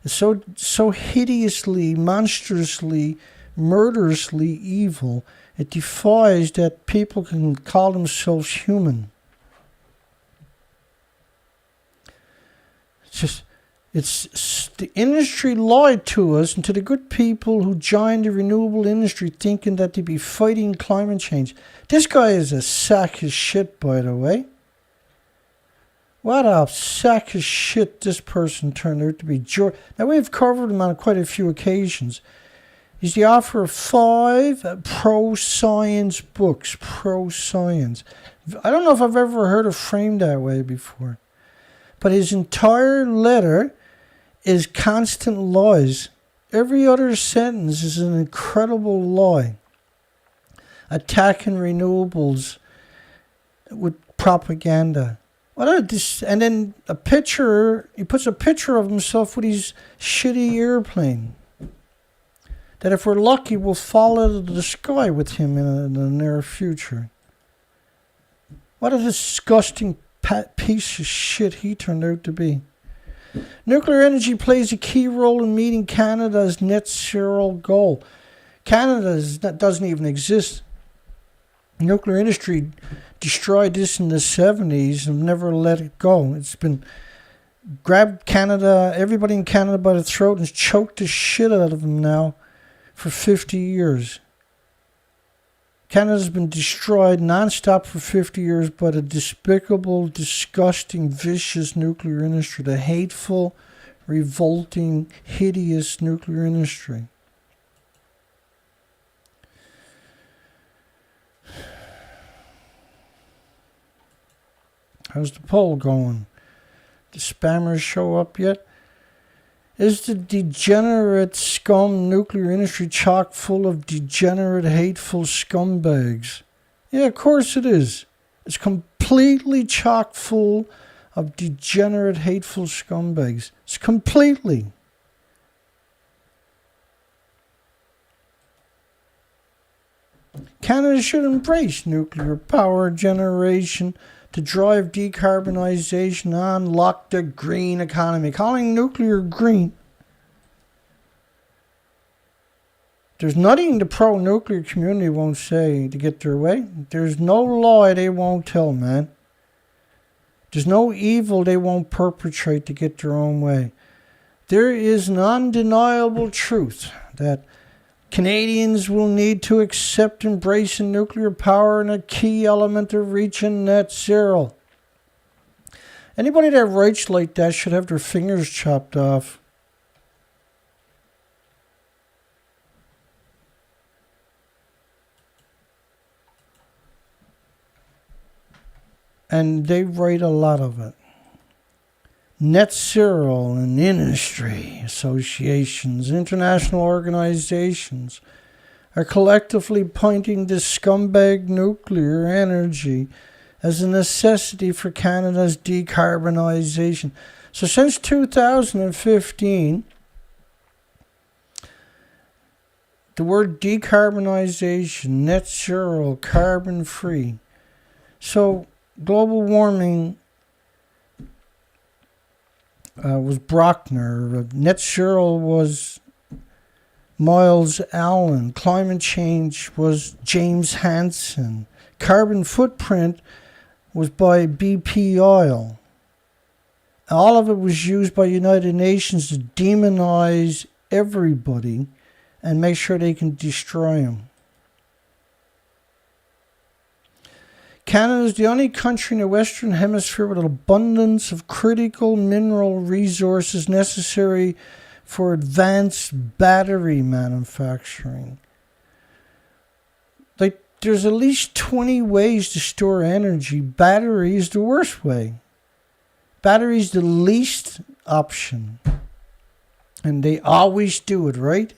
It's so hideously, monstrously, murderously evil. It defies that people can call themselves human. It's the industry lied to us and to the good people who joined the renewable industry thinking that they'd be fighting climate change. This guy is a sack of shit, by the way. What a sack of shit this person turned out to be. Now, we've covered him on quite a few occasions. He's the author of 5 pro-science books. Pro-science. I don't know if I've ever heard it framed that way before. But his entire letter is constant lies. Every other sentence is an incredible lie. Attacking renewables with propaganda. And then a picture, he puts a picture of himself with his shitty airplane. That if we're lucky, we'll fall out of the sky with him in the near future. What a disgusting piece of shit he turned out to be. Nuclear energy plays a key role in meeting Canada's net zero goal. Canada doesn't even exist. Nuclear industry destroyed this in the 70s and never let it go. It's been grabbed Canada, everybody in Canada by the throat and choked the shit out of them now for 50 years. Canada's been destroyed non-stop for 50 years by the despicable, disgusting, vicious nuclear industry, the hateful, revolting, hideous nuclear industry. How's the poll going? The spammers show up yet? Is the degenerate scum nuclear industry chock full of degenerate, hateful scumbags? Yeah, of course it is. It's completely chock full of degenerate, hateful scumbags. It's completely. Canada should embrace nuclear power generation to drive decarbonization and unlock the green economy. Calling nuclear green. There's nothing the pro-nuclear community won't say to get their way. There's no lie they won't tell, man. There's no evil they won't perpetrate to get their own way. There is an undeniable truth that Canadians will need to accept embracing nuclear power and a key element of reaching net zero. Anybody that writes like that should have their fingers chopped off. And they write a lot of it. Net zero and industry associations, international organizations are collectively pointing to scumbag nuclear energy as a necessity for Canada's decarbonization. So since 2015, the word decarbonization, net zero, carbon free. So global warming was Brockner. Net zero was Miles Allen. Climate change was James Hansen. Carbon footprint was by BP Oil. All of it was used by United Nations to demonize everybody and make sure they can destroy them. Canada is the only country in the Western Hemisphere with an abundance of critical mineral resources necessary for advanced battery manufacturing. Like, there's at least 20 ways to store energy. Battery is the worst way. Battery is the least option. And they always do it, right?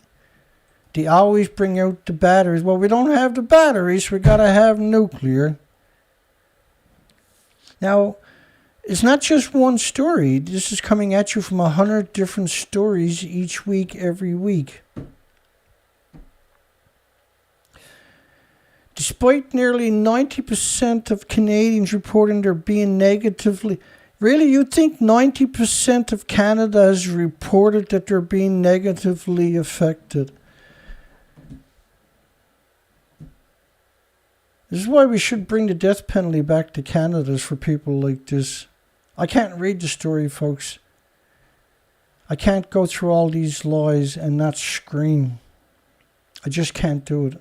They always bring out the batteries. Well, we don't have the batteries, so we got to have nuclear. Now, it's not just one story. This is coming at you from 100 different stories each week, every week. Despite nearly 90% of Canadians reporting they're being negatively... Really, you think 90% of Canada has reported that they're being negatively affected? This is why we should bring the death penalty back to Canada, for people like this. I can't read the story, folks. I can't go through all these lies and not scream. I just can't do it.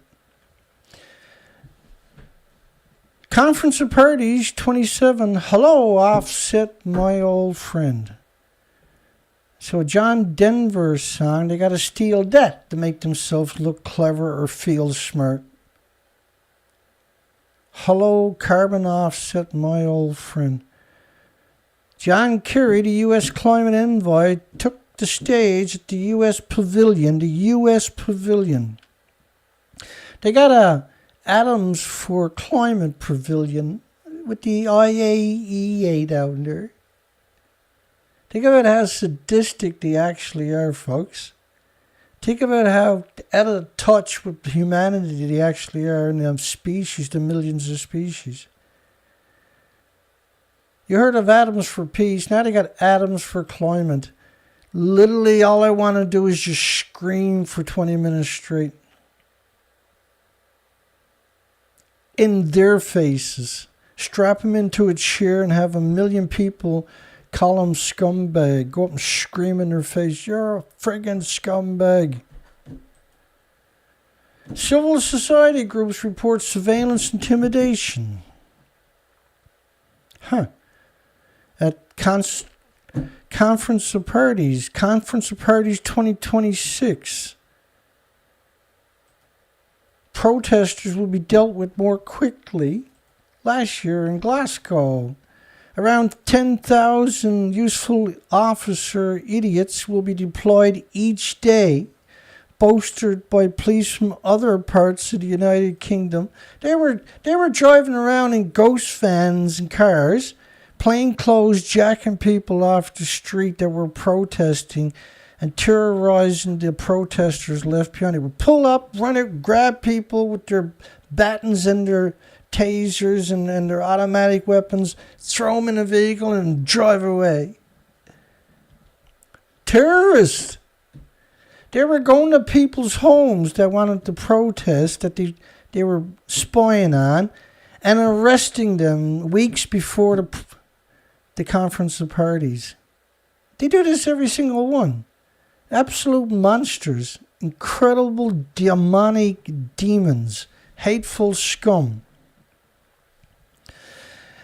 Conference of Parties 27. Hello, Offset, my old friend. So a John Denver song, they got to steal that to make themselves look clever or feel smart. Hello, carbon offset, my old friend. John Kerry, the U.S. climate envoy, took the stage at the U.S. Pavilion. The U.S. Pavilion. They got a Atoms for Climate Pavilion with the IAEA down there. Think about how sadistic they actually are, folks. Think about how out of touch with humanity they actually are in them species, the millions of species. You heard of Atoms for Peace, now they got Atoms for Climate. Literally all I want to do is just scream for 20 minutes straight. In their faces. Strap them into a chair and have 1 million people call them scumbag. Go up and scream in their face, you're a friggin' scumbag. Civil society groups report surveillance intimidation. At Conference of Parties 2026. Protesters will be dealt with more quickly. Last year in Glasgow, Around 10,000 useful officer idiots will be deployed each day, bolstered by police from other parts of the United Kingdom. They were driving around in ghost vans and cars, plain clothes, jacking people off the street that were protesting and terrorizing the protesters left behind. They would pull up, run it, grab people with their batons and their tasers and their automatic weapons, throw them in a vehicle and drive away. Terrorists! They were going to people's homes that wanted to protest, that they were spying on, and arresting them weeks before the conference of parties. They do this every single one. Absolute monsters. Incredible demonic demons. Hateful scum.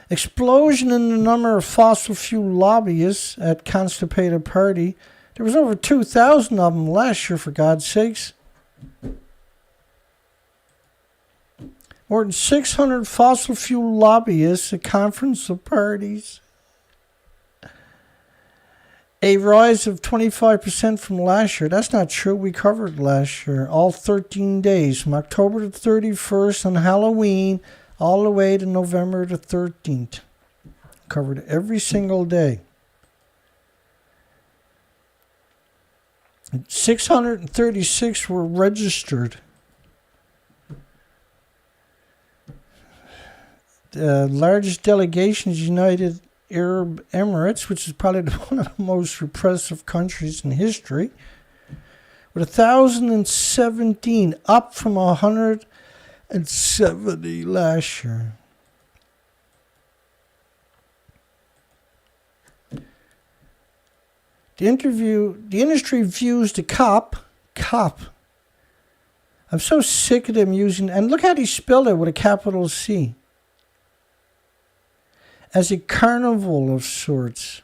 Explosion in the number of fossil fuel lobbyists at Constipated Party. There was over 2,000 of them last year, for God's sakes. More than 600 fossil fuel lobbyists at conference of parties. A rise of 25% from last year. That's not true. We covered last year. All 13 days, from October the 31st on Halloween all the way to November the 13th. Covered every single day. 636 were registered. The largest delegation is United Arab Emirates, which is probably one of the most repressive countries in history, with 1,017, up from 170 last year. The industry views the COP. I'm so sick of them using, and look how they spell it with a capital C. As a carnival of sorts.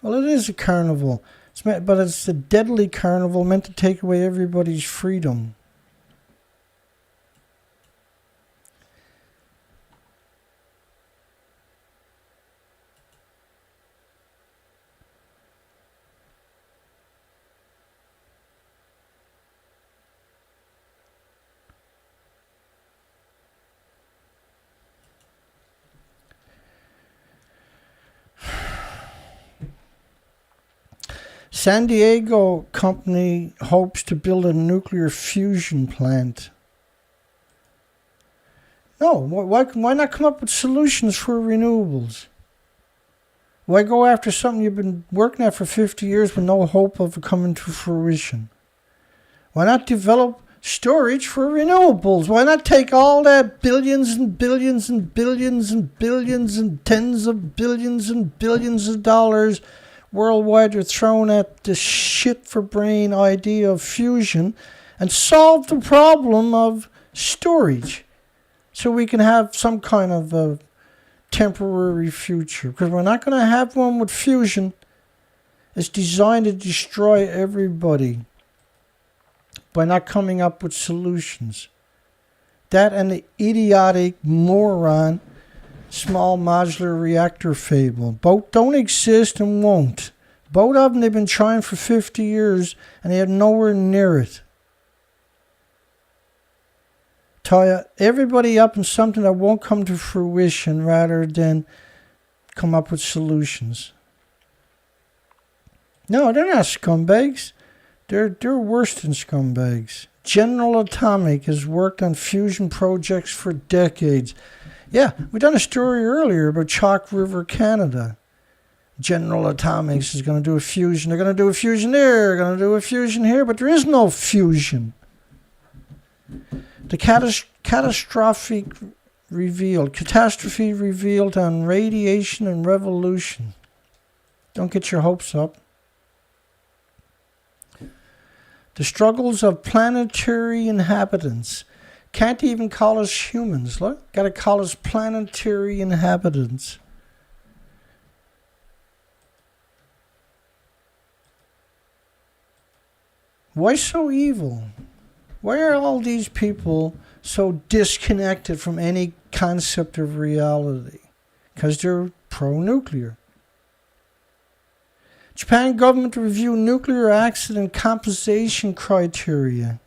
Well, it is a carnival, but it's a deadly carnival meant to take away everybody's freedom. San Diego company hopes to build a nuclear fusion plant. No, why not come up with solutions for renewables? Why go after something you've been working at for 50 years with no hope of it coming to fruition? Why not develop storage for renewables? Why not take all that billions and billions and billions and billions and tens of billions and billions of dollars worldwide are thrown at the shit for brain idea of fusion and solve the problem of storage so we can have some kind of a temporary future? Because we're not going to have one with fusion. It's designed to destroy everybody by not coming up with solutions. That and the idiotic moron small modular reactor fable. Both don't exist and won't. Both of them they've been trying for 50 years and they are nowhere near it. Tie everybody up in something that won't come to fruition rather than come up with solutions. No, they're not scumbags. They're worse than scumbags. General Atomic has worked on fusion projects for decades. Yeah, we done a story earlier about Chalk River, Canada. General Atomics is going to do a fusion. They're going to do a fusion there. They're going to do a fusion here. But there is no fusion. The catastrophe revealed on radiation and revolution. Don't get your hopes up. The struggles of planetary inhabitants. Can't even call us humans. Look, got to call us planetary inhabitants. Why so evil? Why are all these people so disconnected from any concept of reality? Because they're pro-nuclear. Japan government to review nuclear accident compensation criteria.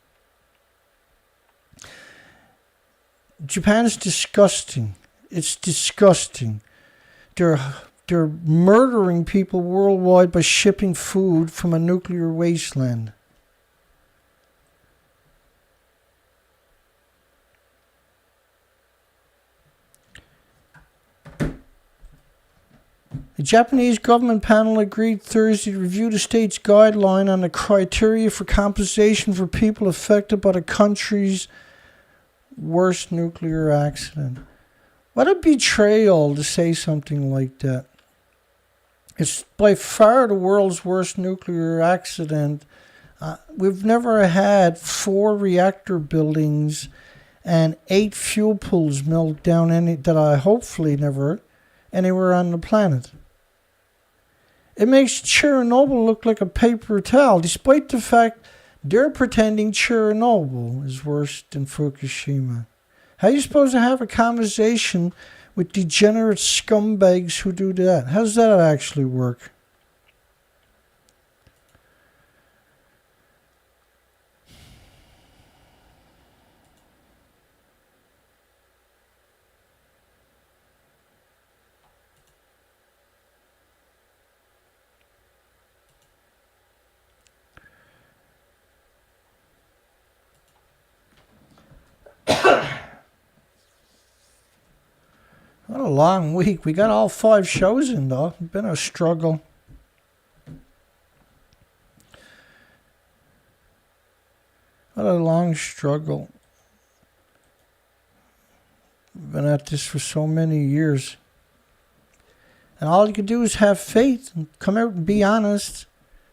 Japan's disgusting. It's disgusting. They're murdering people worldwide by shipping food from a nuclear wasteland. The Japanese government panel agreed Thursday to review the state's guideline on the criteria for compensation for people affected by the country's worst nuclear accident. What a betrayal to say something like that. It's by far the world's worst nuclear accident. We've never had 4 reactor buildings and 8 fuel pools melt down hopefully never anywhere on the planet. It makes Chernobyl look like a paper towel, despite the fact they're pretending Chernobyl is worse than Fukushima. How are you supposed to have a conversation with degenerate scumbags who do that? How does that actually work? What a long week. We got all 5 shows in, though. It's been a struggle. What a long struggle. Been at this for so many years. And all you can do is have faith and come out and be honest.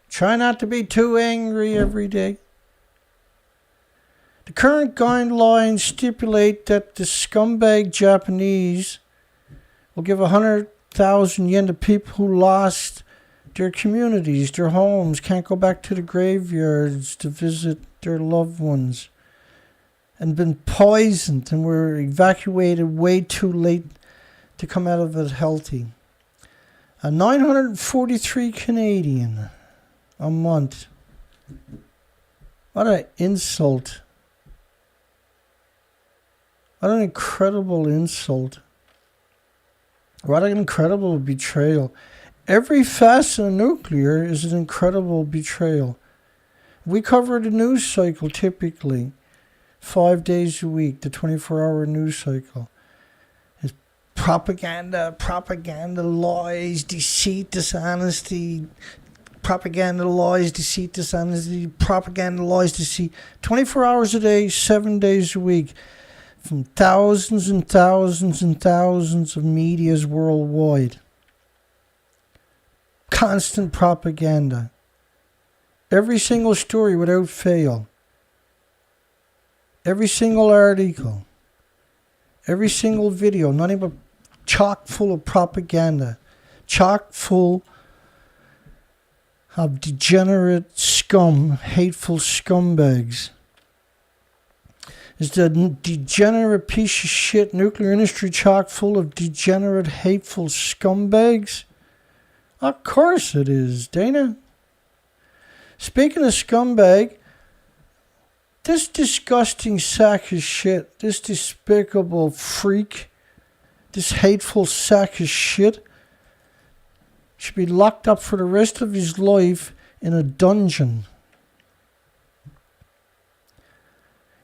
Try not to be too angry every day. The current guidelines stipulate that the scumbag Japanese will give 100,000 yen to people who lost their communities, their homes, can't go back to the graveyards to visit their loved ones, and been poisoned and were evacuated way too late to come out of it healthy. 943 Canadian a month. What an insult. What an incredible insult. What an incredible betrayal. Every facet of nuclear is an incredible betrayal. We cover the news cycle typically 5 days a week, the 24-hour news cycle. It's propaganda, lies, deceit, dishonesty, propaganda, lies, deceit, dishonesty, propaganda, lies, deceit. 24 hours a day, 7 days a week. From thousands and thousands and thousands of medias worldwide. Constant propaganda. Every single story without fail. Every single article. Every single video. Nothing but chock full of propaganda. Chock full of degenerate scum, hateful scumbags. Is the degenerate piece of shit nuclear industry chock full of degenerate, hateful scumbags? Of course it is, Dana. Speaking of scumbag, this disgusting sack of shit, this despicable freak, this hateful sack of shit should be locked up for the rest of his life in a dungeon.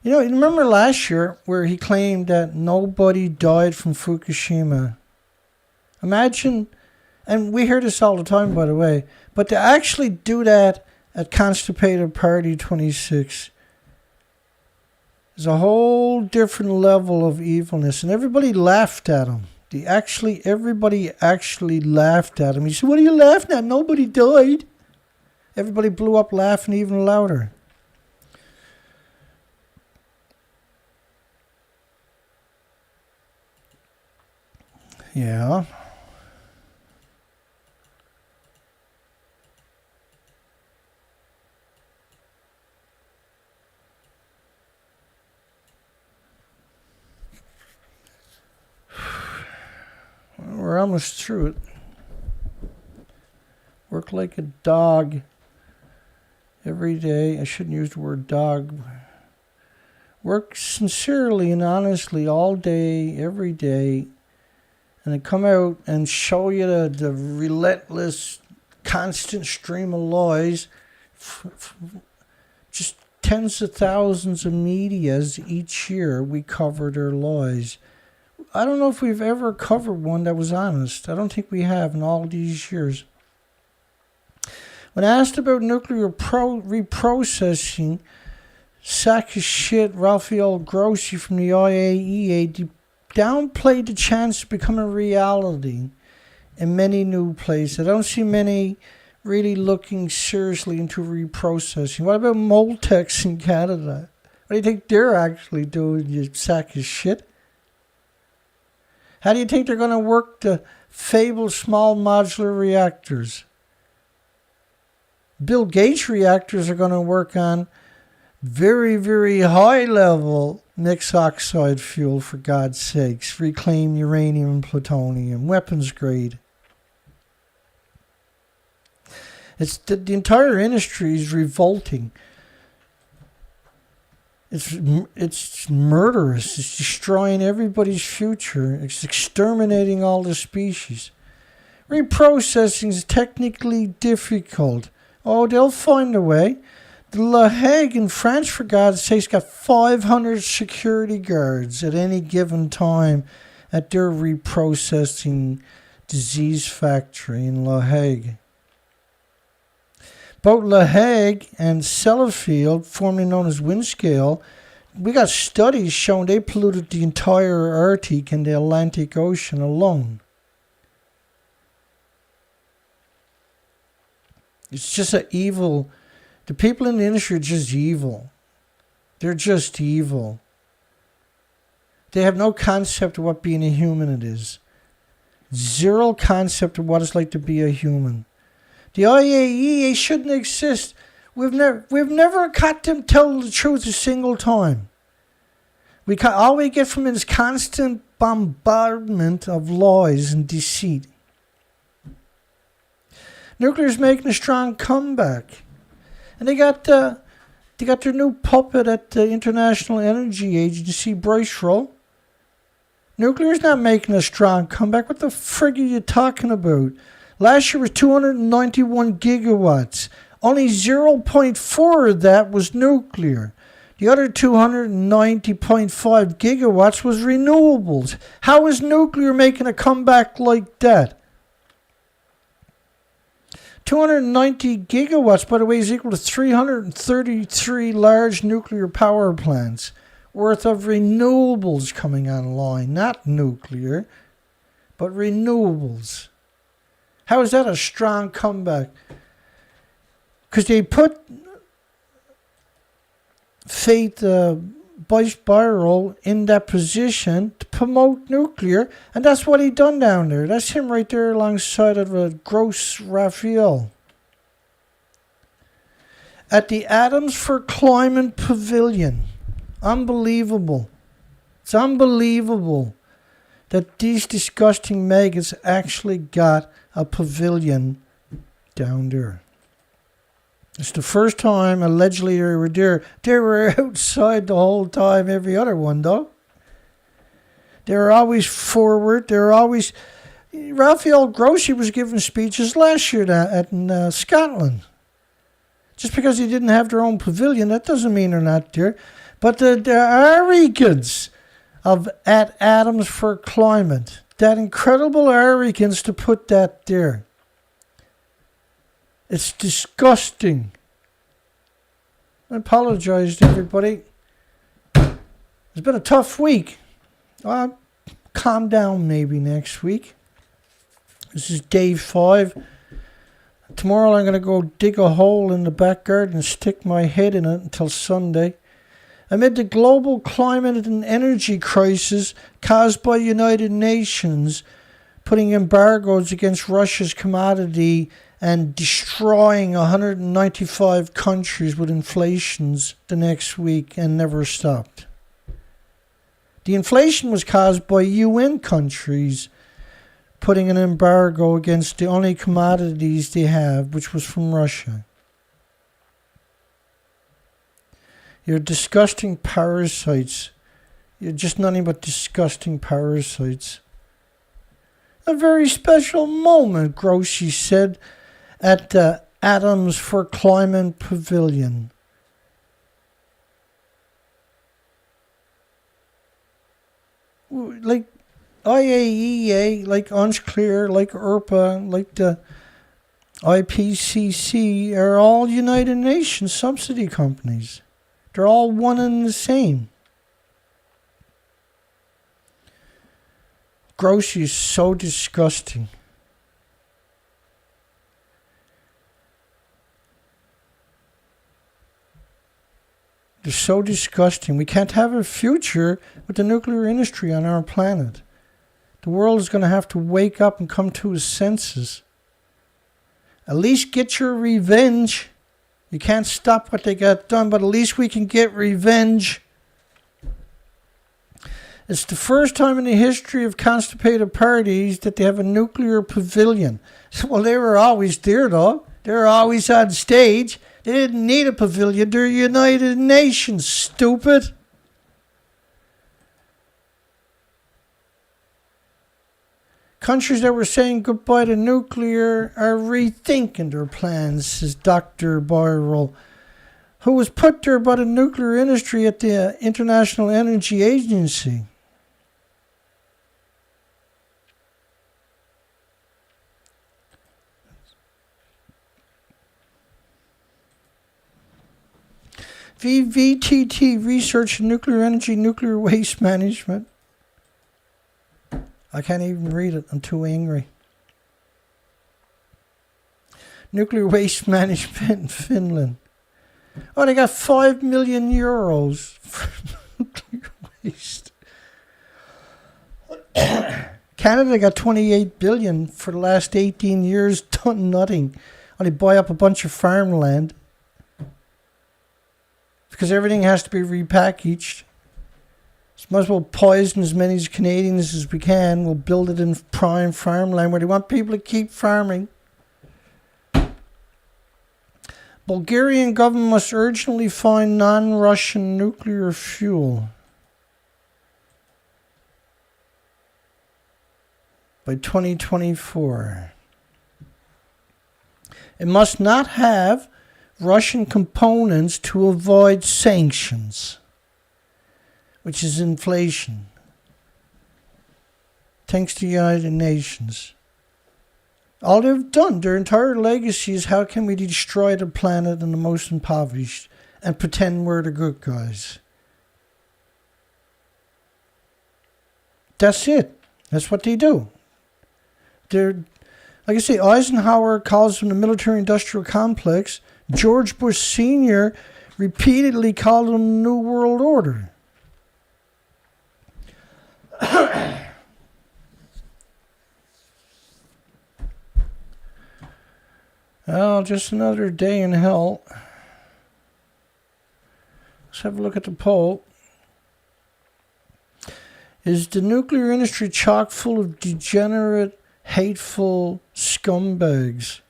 You know, you remember last year where he claimed that nobody died from Fukushima? Imagine, and we hear this all the time, by the way, but to actually do that at Constipated Party 26 is a whole different level of evilness, and everybody laughed at him. Everybody actually laughed at him. He said, "What are you laughing at? Nobody died." Everybody blew up laughing even louder. Yeah. We're we're almost through it. Work like a dog every day. I shouldn't use the word dog. Work sincerely and honestly all day, every day, and then come out and show you the relentless, constant stream of lies. Just tens of thousands of medias each year we cover their lies. I don't know if we've ever covered one that was honest. I don't think we have in all these years. When asked about nuclear reprocessing, sack of shit Rafael Grossi from the IAEA downplayed the chance of becoming a reality in many new places. I don't see many really looking seriously into reprocessing. What about Moltex in Canada? What do you think they're actually doing, you sack of shit? How do you think they're going to work the fabled small modular reactors? Bill Gates reactors are going to work on very, very high level mixed oxide fuel, for God's sakes. Reclaim uranium and plutonium, weapons grade. It's the entire industry is revolting. It's murderous. It's destroying everybody's future. It's exterminating all the species. Reprocessing is technically difficult. Oh, they'll find a way. The La Hague in France, for God's sake, got 500 security guards at any given time at their reprocessing disease factory in La Hague. Both La Hague and Sellafield, formerly known as Windscale, we got studies showing they polluted the entire Arctic and the Atlantic Ocean alone. It's just an evil. The people in the industry are just evil. They're just evil. They have no concept of what being a human it is. Zero concept of what it's like to be a human. The IAEA shouldn't exist. We've never caught them tell the truth a single time. All we get from it is constant bombardment of lies and deceit. Nuclear's making a strong comeback. And they got their new puppet at the International Energy Agency, Bryce-Roll. Nuclear's not making a strong comeback. What the frig are you talking about? Last year was 291 gigawatts. Only 0.4 of that was nuclear. The other 290.5 gigawatts was renewables. How is nuclear making a comeback like that? 290 gigawatts, by the way, is equal to 333 large nuclear power plants worth of renewables coming online. Not nuclear, but renewables. How is that a strong comeback? Because they put Faith Byrne in that position to promote nuclear, and that's what he done down there. That's him right there alongside of a gross Raphael. At the Atoms for Climate Pavilion. Unbelievable. It's unbelievable that these disgusting maggots actually got a pavilion down there. It's the first time allegedly they were there. They were outside the whole time, every other one though. They were always forward. They were always... Raphael Grossi was giving speeches last year in Scotland. Just because they didn't have their own pavilion, that doesn't mean they're not there. But the arrogance at Atoms for Climate, that incredible arrogance to put that there. It's disgusting. I apologize to everybody. It's been a tough week. I'll calm down maybe next week. This is day 5. Tomorrow I'm going to go dig a hole in the back garden and stick my head in it until Sunday. Amid the global climate and energy crisis caused by United Nations putting embargoes against Russia's commodity and destroying 195 countries with inflations the next week and never stopped. The inflation was caused by UN countries putting an embargo against the only commodities they have, which was from Russia. You're disgusting parasites. You're just nothing but disgusting parasites. A very special moment, Grossi said at the Atoms for Climate Pavilion. Like IAEA, like Unclear, like ERPA, like the IPCC are all United Nations subsidy companies. They're all one and the same. Grossi is so disgusting. They're so disgusting. We can't have a future with the nuclear industry on our planet. The world is going to have to wake up and come to its senses. At least get your revenge. You can't stop what they got done, but at least we can get revenge. It's the first time in the history of constipated parties that they have a nuclear pavilion. Well, they were always there, though. They were always on stage. They didn't need a pavilion. They're United Nations, stupid. Countries that were saying goodbye to nuclear are rethinking their plans, says Dr. Boyrell, who was put there by the nuclear industry at the International Energy Agency. VVTT, Research in Nuclear Energy, Nuclear Waste Management. I can't even read it. I'm too angry. Nuclear Waste Management in Finland. Oh, they got 5 million euros for nuclear waste. Canada got 28 billion for the last 18 years, done nothing. Only buy up a bunch of farmland. Because everything has to be repackaged. So might as well poison as many Canadians as we can. We'll build it in prime farmland where they want people to keep farming. Bulgarian government must urgently find non-Russian nuclear fuel by 2024. It must not have Russian components to avoid sanctions, which is inflation, thanks to the United Nations. All they've done, their entire legacy is how can we destroy the planet and the most impoverished and pretend we're the good guys. That's it. That's what they do. They're, like I say, Eisenhower calls them the military-industrial complex. George Bush Sr. repeatedly called them New World Order. Oh, just another day in hell. Let's have a look at the poll. Is the nuclear industry chock full of degenerate, hateful scumbags?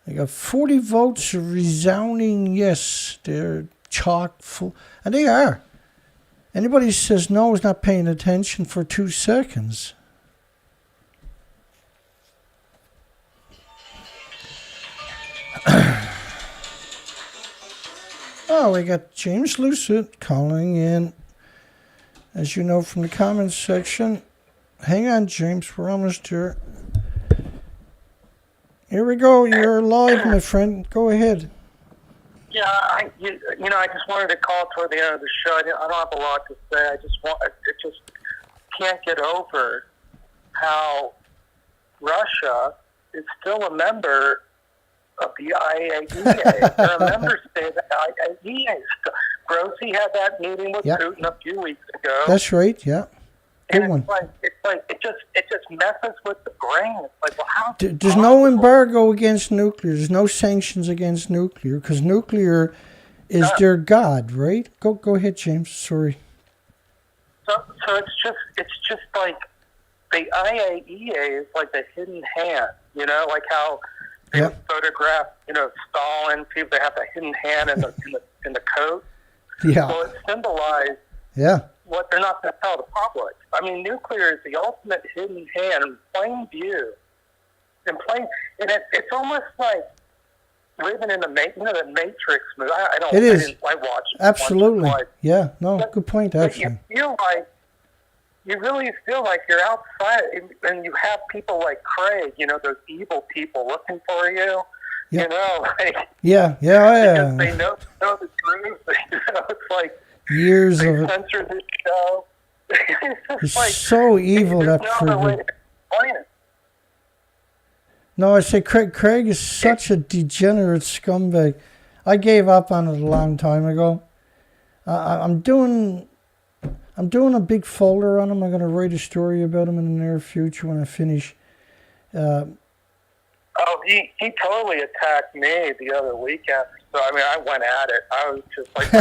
They got 40 votes, a resounding yes. They're chock full. And they are. Anybody who says no is not paying attention for 2 seconds. Oh, we got James Lucid calling in, as you know, from the comments section. Hang on, James, we're almost there. Here we go. You're live, my friend. Go ahead. Yeah, I just wanted to call toward the end of the show. I don't have a lot to say. I just can't get over how Russia is still a member of the IAEA. They're a member state of the IAEA. Grossi had that meeting with Putin a few weeks ago. That's right. Yeah. Good and one. It just messes with the brain. It's like, well, how? There's no embargo against nuclear. There's no sanctions against nuclear because nuclear is their god, right? Go ahead, James. Sorry. So it's just like the IAEA is like the hidden hand, you know, like how they Yep. photograph, you know, Stalin, people that have the hidden hand in the coat. Yeah. Well, it symbolized Yeah. what they're not going to tell the public. I mean, nuclear is the ultimate hidden hand in plain view. And it's almost like living in the Matrix movie. It is. I watch it. Absolutely. Once or twice. Yeah. No, But- good point, But actually. you really feel like you're outside, and you have people like Craig, you know, those evil people looking for you. Yeah. You know, like, Yeah. because Yeah. they know the truth. You know, it's like Years they of it. censor this show. It's just It's like, so evil, there's that no other way friggin'. to explain it. No, I say Craig is such a degenerate scumbag. I gave up on it a long time ago. I'm doing a big folder on him. I'm going to write a story about him in the near future when I finish. Oh, he totally attacked me the other weekend. So I mean, I went at it. I was just like,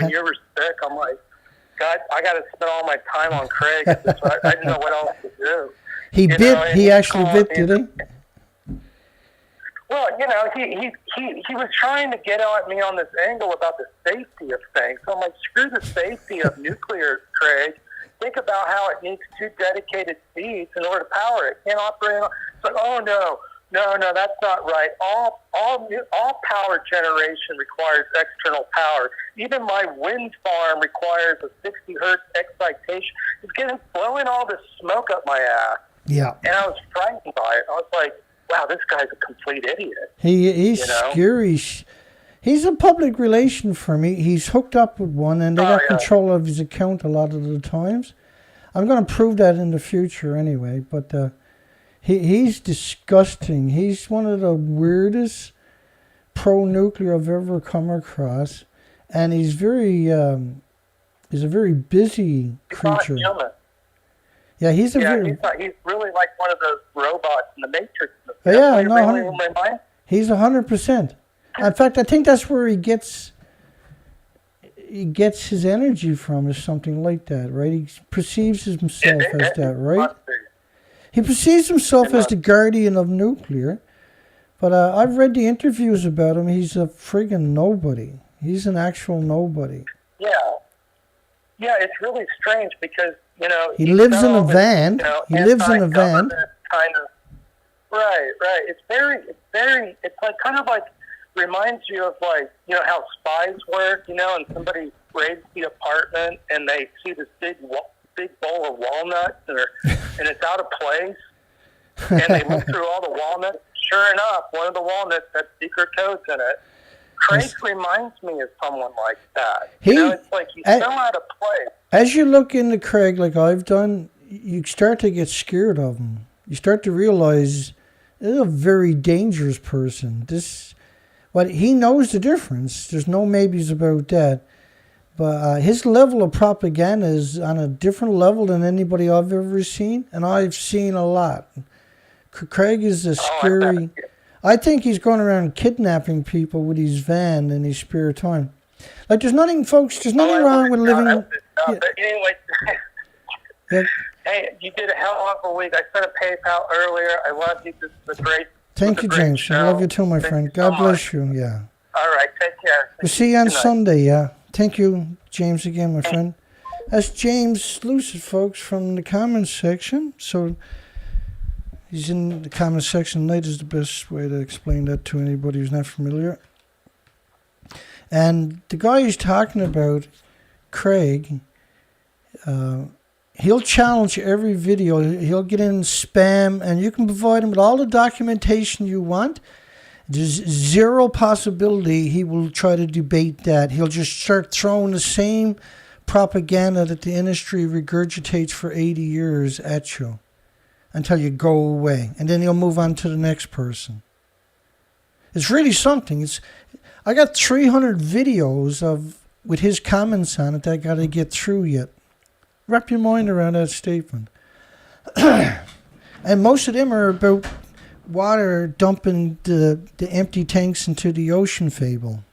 when you were sick, I'm like, God, I got to spend all my time on Craig. I didn't know what else to do. He You bit. know, and He he actually called bit, me- did he? Well, you know, he was trying to get at me on this angle about the safety of things. So I'm like, screw the safety of nuclear, Craig. Think about how it needs 2 dedicated speeds in order to power it. It can't operate on. It's like, oh no, that's not right. All power generation requires external power. Even my wind farm requires a 60 hertz excitation. It's blowing all this smoke up my ass. Yeah. And I was frightened by it. I was like, wow, this guy's a complete idiot. He's You know? scary. He's a public relation for me. He's hooked up with one, and they got yeah. control of his account a lot of the times. I'm going to prove that in the future anyway, but he's disgusting. He's one of the weirdest pro-nuclear I've ever come across, and he's a very busy He's not creature. human. Yeah, he's a Yeah, very... he's really like one of those robots in the Matrix. Yeah, That's no, what he really 100 reminds. He's 100%. In fact, I think that's where he gets his energy from, is something like that, right? He perceives himself as that, right? Must be. He perceives himself as the guardian of nuclear, but I've read the interviews about him. He's a friggin' nobody. He's an actual nobody. Yeah, it's really strange because He lives in a so van. He lives in a van. anti-government kind of. Right. It's it's like kind of like reminds you of like how spies work, and somebody raids the apartment and they see this big bowl of walnuts and it's out of place, and they look through all the walnuts. Sure enough, one of the walnuts has secret codes in it. Craig reminds me of someone like that. It's like he's so out of place. As you look into Craig, like I've done, you start to get scared of him. You start to realize this is a very dangerous person. But he knows the difference. There's no maybes about that. But his level of propaganda is on a different level than anybody I've ever seen, and I've seen a lot. Craig is a scary... I think he's going around kidnapping people with his van in his spare time. Like, there's nothing, folks, there's nothing wrong with living... But anyway, Yeah. hey, you did a hell of a week. I sent a PayPal earlier. I love you. This is a great Thank you, James. show. I love you too, my Thank friend. you God so bless much. you, yeah. All right, take care. We'll see you on Good night. Sunday, yeah. Thank you, James, again, my friend. That's James Lucid, folks, from the comments section. So he's in the comments section tonight is the best way to explain that to anybody who's not familiar. And the guy he's talking about, Craig, he'll challenge every video. He'll get in spam, and you can provide him with all the documentation you want. There's zero possibility he will try to debate that. He'll just start throwing the same propaganda that the industry regurgitates for 80 years at you until you go away. And then he'll move on to the next person. It's really something. I got 300 videos with his comments on it that I got to get through yet. Wrap your mind around that statement. And most of them are about water dumping the empty tanks into the ocean fable.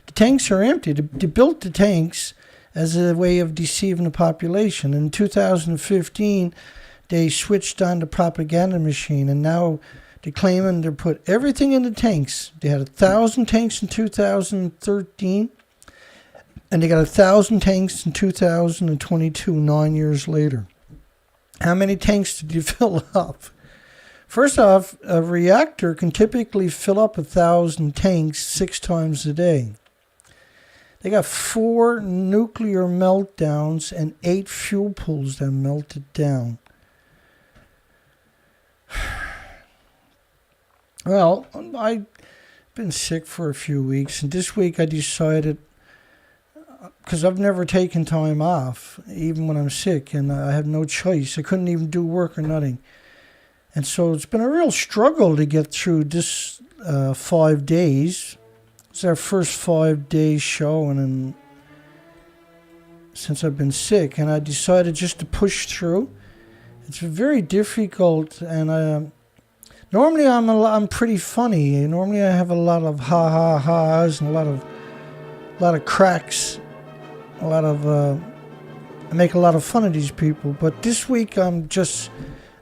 The tanks are empty. They built the tanks as a way of deceiving the population. In 2015, they switched on the propaganda machine, and now they're claiming they put everything in the tanks. They had 1,000 tanks in 2013, and they got 1,000 tanks in 2022, 9 years later. How many tanks did you fill up? First off, a reactor can typically fill up 1,000 tanks 6 times a day. They got 4 nuclear meltdowns and 8 fuel pools that melted down. Well, I've been sick for a few weeks, and this week I decided, because I've never taken time off, even when I'm sick, and I have no choice. I couldn't even do work or nothing. And so it's been a real struggle to get through this 5 days. It's our first 5-day show, and then since I've been sick, and I decided just to push through. It's very difficult, and normally I'm pretty funny. Normally I have a lot of ha-ha-ha's and a lot of cracks, I make a lot of fun of these people. But this week I'm just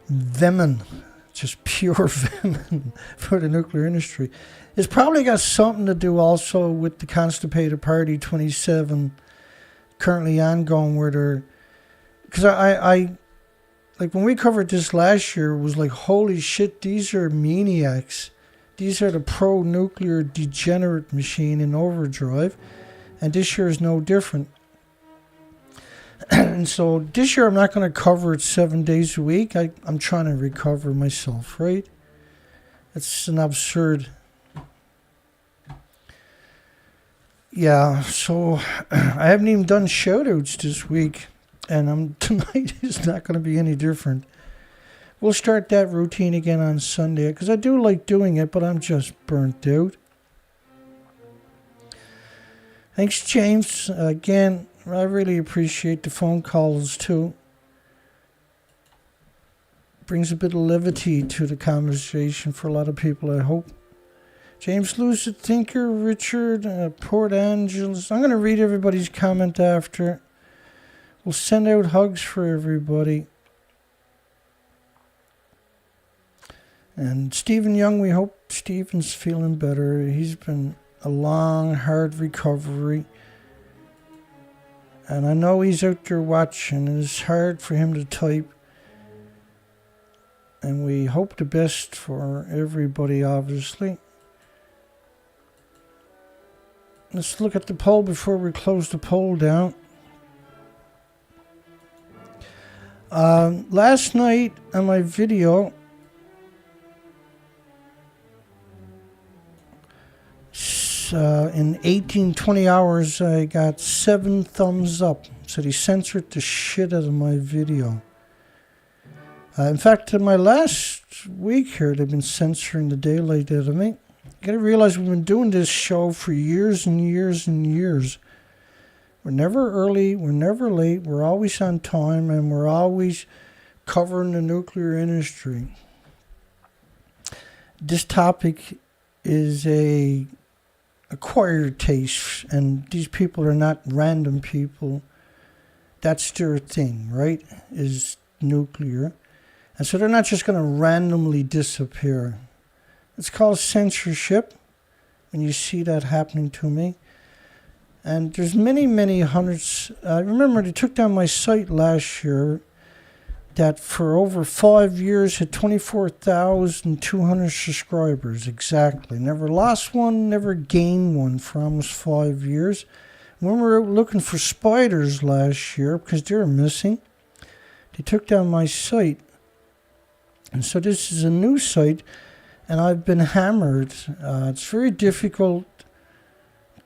venom, just pure venom for the nuclear industry. It's probably got something to do also with the Constipated Party 27 currently ongoing, where they're, because I like when we covered this last year, it was like, holy shit, these are maniacs. These are the pro-nuclear degenerate machine in overdrive, and this year is no different. And so this year I'm not going to cover it 7 days a week. I'm trying to recover myself, right? It's an absurd. Yeah, so I haven't even done shout-outs this week, and tonight is not going to be any different. We'll start that routine again on Sunday, because I do like doing it, but I'm just burnt out. Thanks, James. Again, I really appreciate the phone calls, too. Brings a bit of levity to the conversation for a lot of people, I hope. James Lucid Thinker, Richard, Port Angeles. I'm going to read everybody's comment after. We'll send out hugs for everybody. And Stephen Young, we hope Stephen's feeling better. He's been a long, hard recovery. And I know he's out there watching, and it's hard for him to type. And we hope the best for everybody, obviously. Let's look at the poll before we close the poll down. Last night on my video, in 20 hours, I got 7 thumbs up. So they censored the shit out of my video. In fact, in my last week here, they've been censoring the daylight out of me. You gotta realize we've been doing this show for years and years and years. We're never early, we're never late, we're always on time, and we're always covering the nuclear industry. This topic is a acquired taste, and these people are not random people. That's their thing, right? Is nuclear. And so they're not just going to randomly disappear. It's called censorship, and you see that happening to me. And there's many, many hundreds. I remember they took down my site last year that for over 5 years had 24,200 subscribers exactly. Never lost one, never gained one for almost 5 years. When we were out looking for spiders last year, because they were missing, they took down my site. And so this is a new site, and I've been hammered. It's very difficult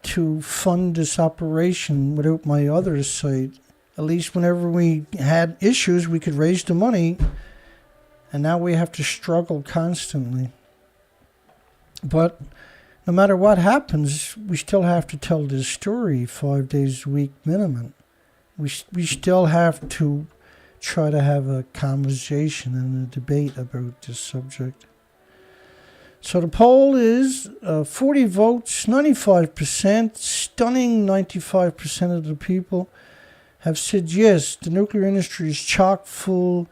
to fund this operation without my other site. At least whenever we had issues, we could raise the money, and now we have to struggle constantly. But no matter what happens, we still have to tell this story 5 days a week minimum. We still have to try to have a conversation and a debate about this subject. So the poll is 40 votes, 95%, stunning 95% of the people have said yes, the nuclear industry is chock full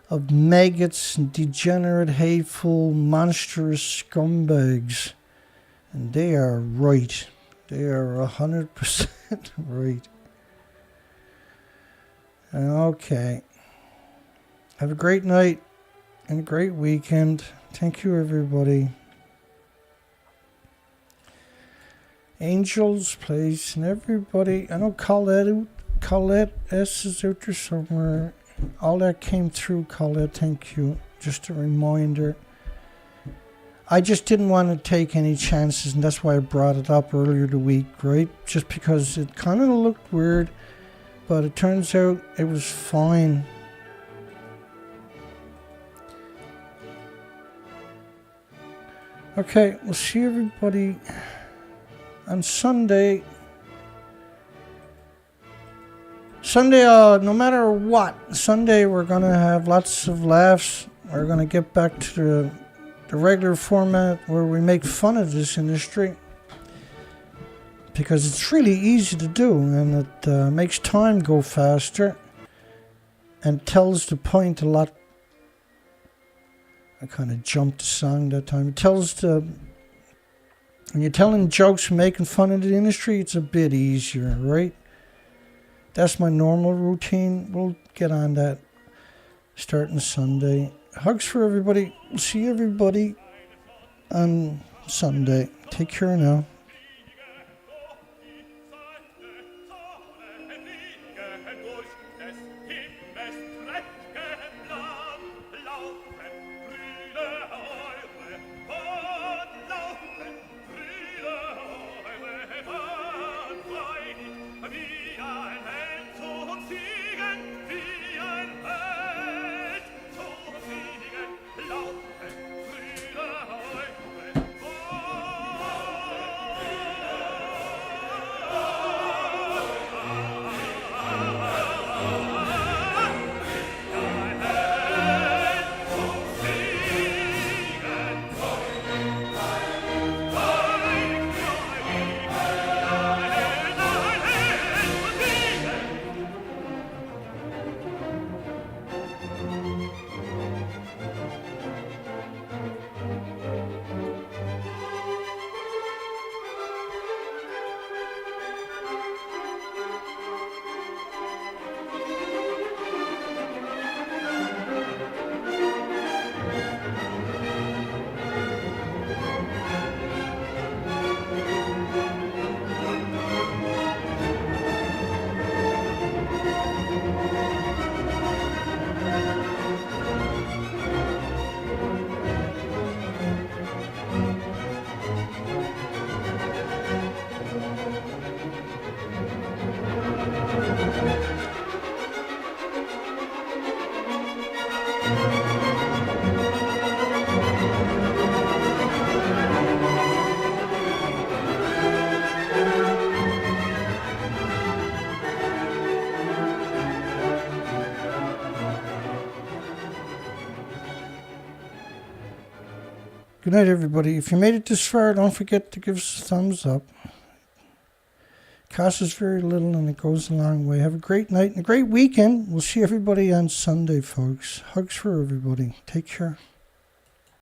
of maggots and degenerate, hateful, monstrous scumbags. And they are right. They are 100% right. Okay. Have a great night and a great weekend. Thank you, everybody. Angels, please, and everybody. I know Colette S is out there somewhere. All that came through, Colette. Thank you. Just a reminder. I just didn't want to take any chances, and that's why I brought it up earlier the week, right? Just because it kind of looked weird, but it turns out it was fine. Okay, we'll see everybody on Sunday. No matter what, Sunday we're going to have lots of laughs. We're going to get back to the regular format where we make fun of this industry. Because it's really easy to do, and it makes time go faster and tells the point a lot. I kind of jumped the song that time. It tells when you're telling jokes and making fun of the industry, it's a bit easier, right? That's my normal routine. We'll get on that starting Sunday. Hugs for everybody. See everybody on Sunday. Take care now. Good night, everybody. If you made it this far, don't forget to give us a thumbs up. It costs us very little, and it goes a long way. Have a great night and a great weekend. We'll see everybody on Sunday, folks. Hugs for everybody. Take care.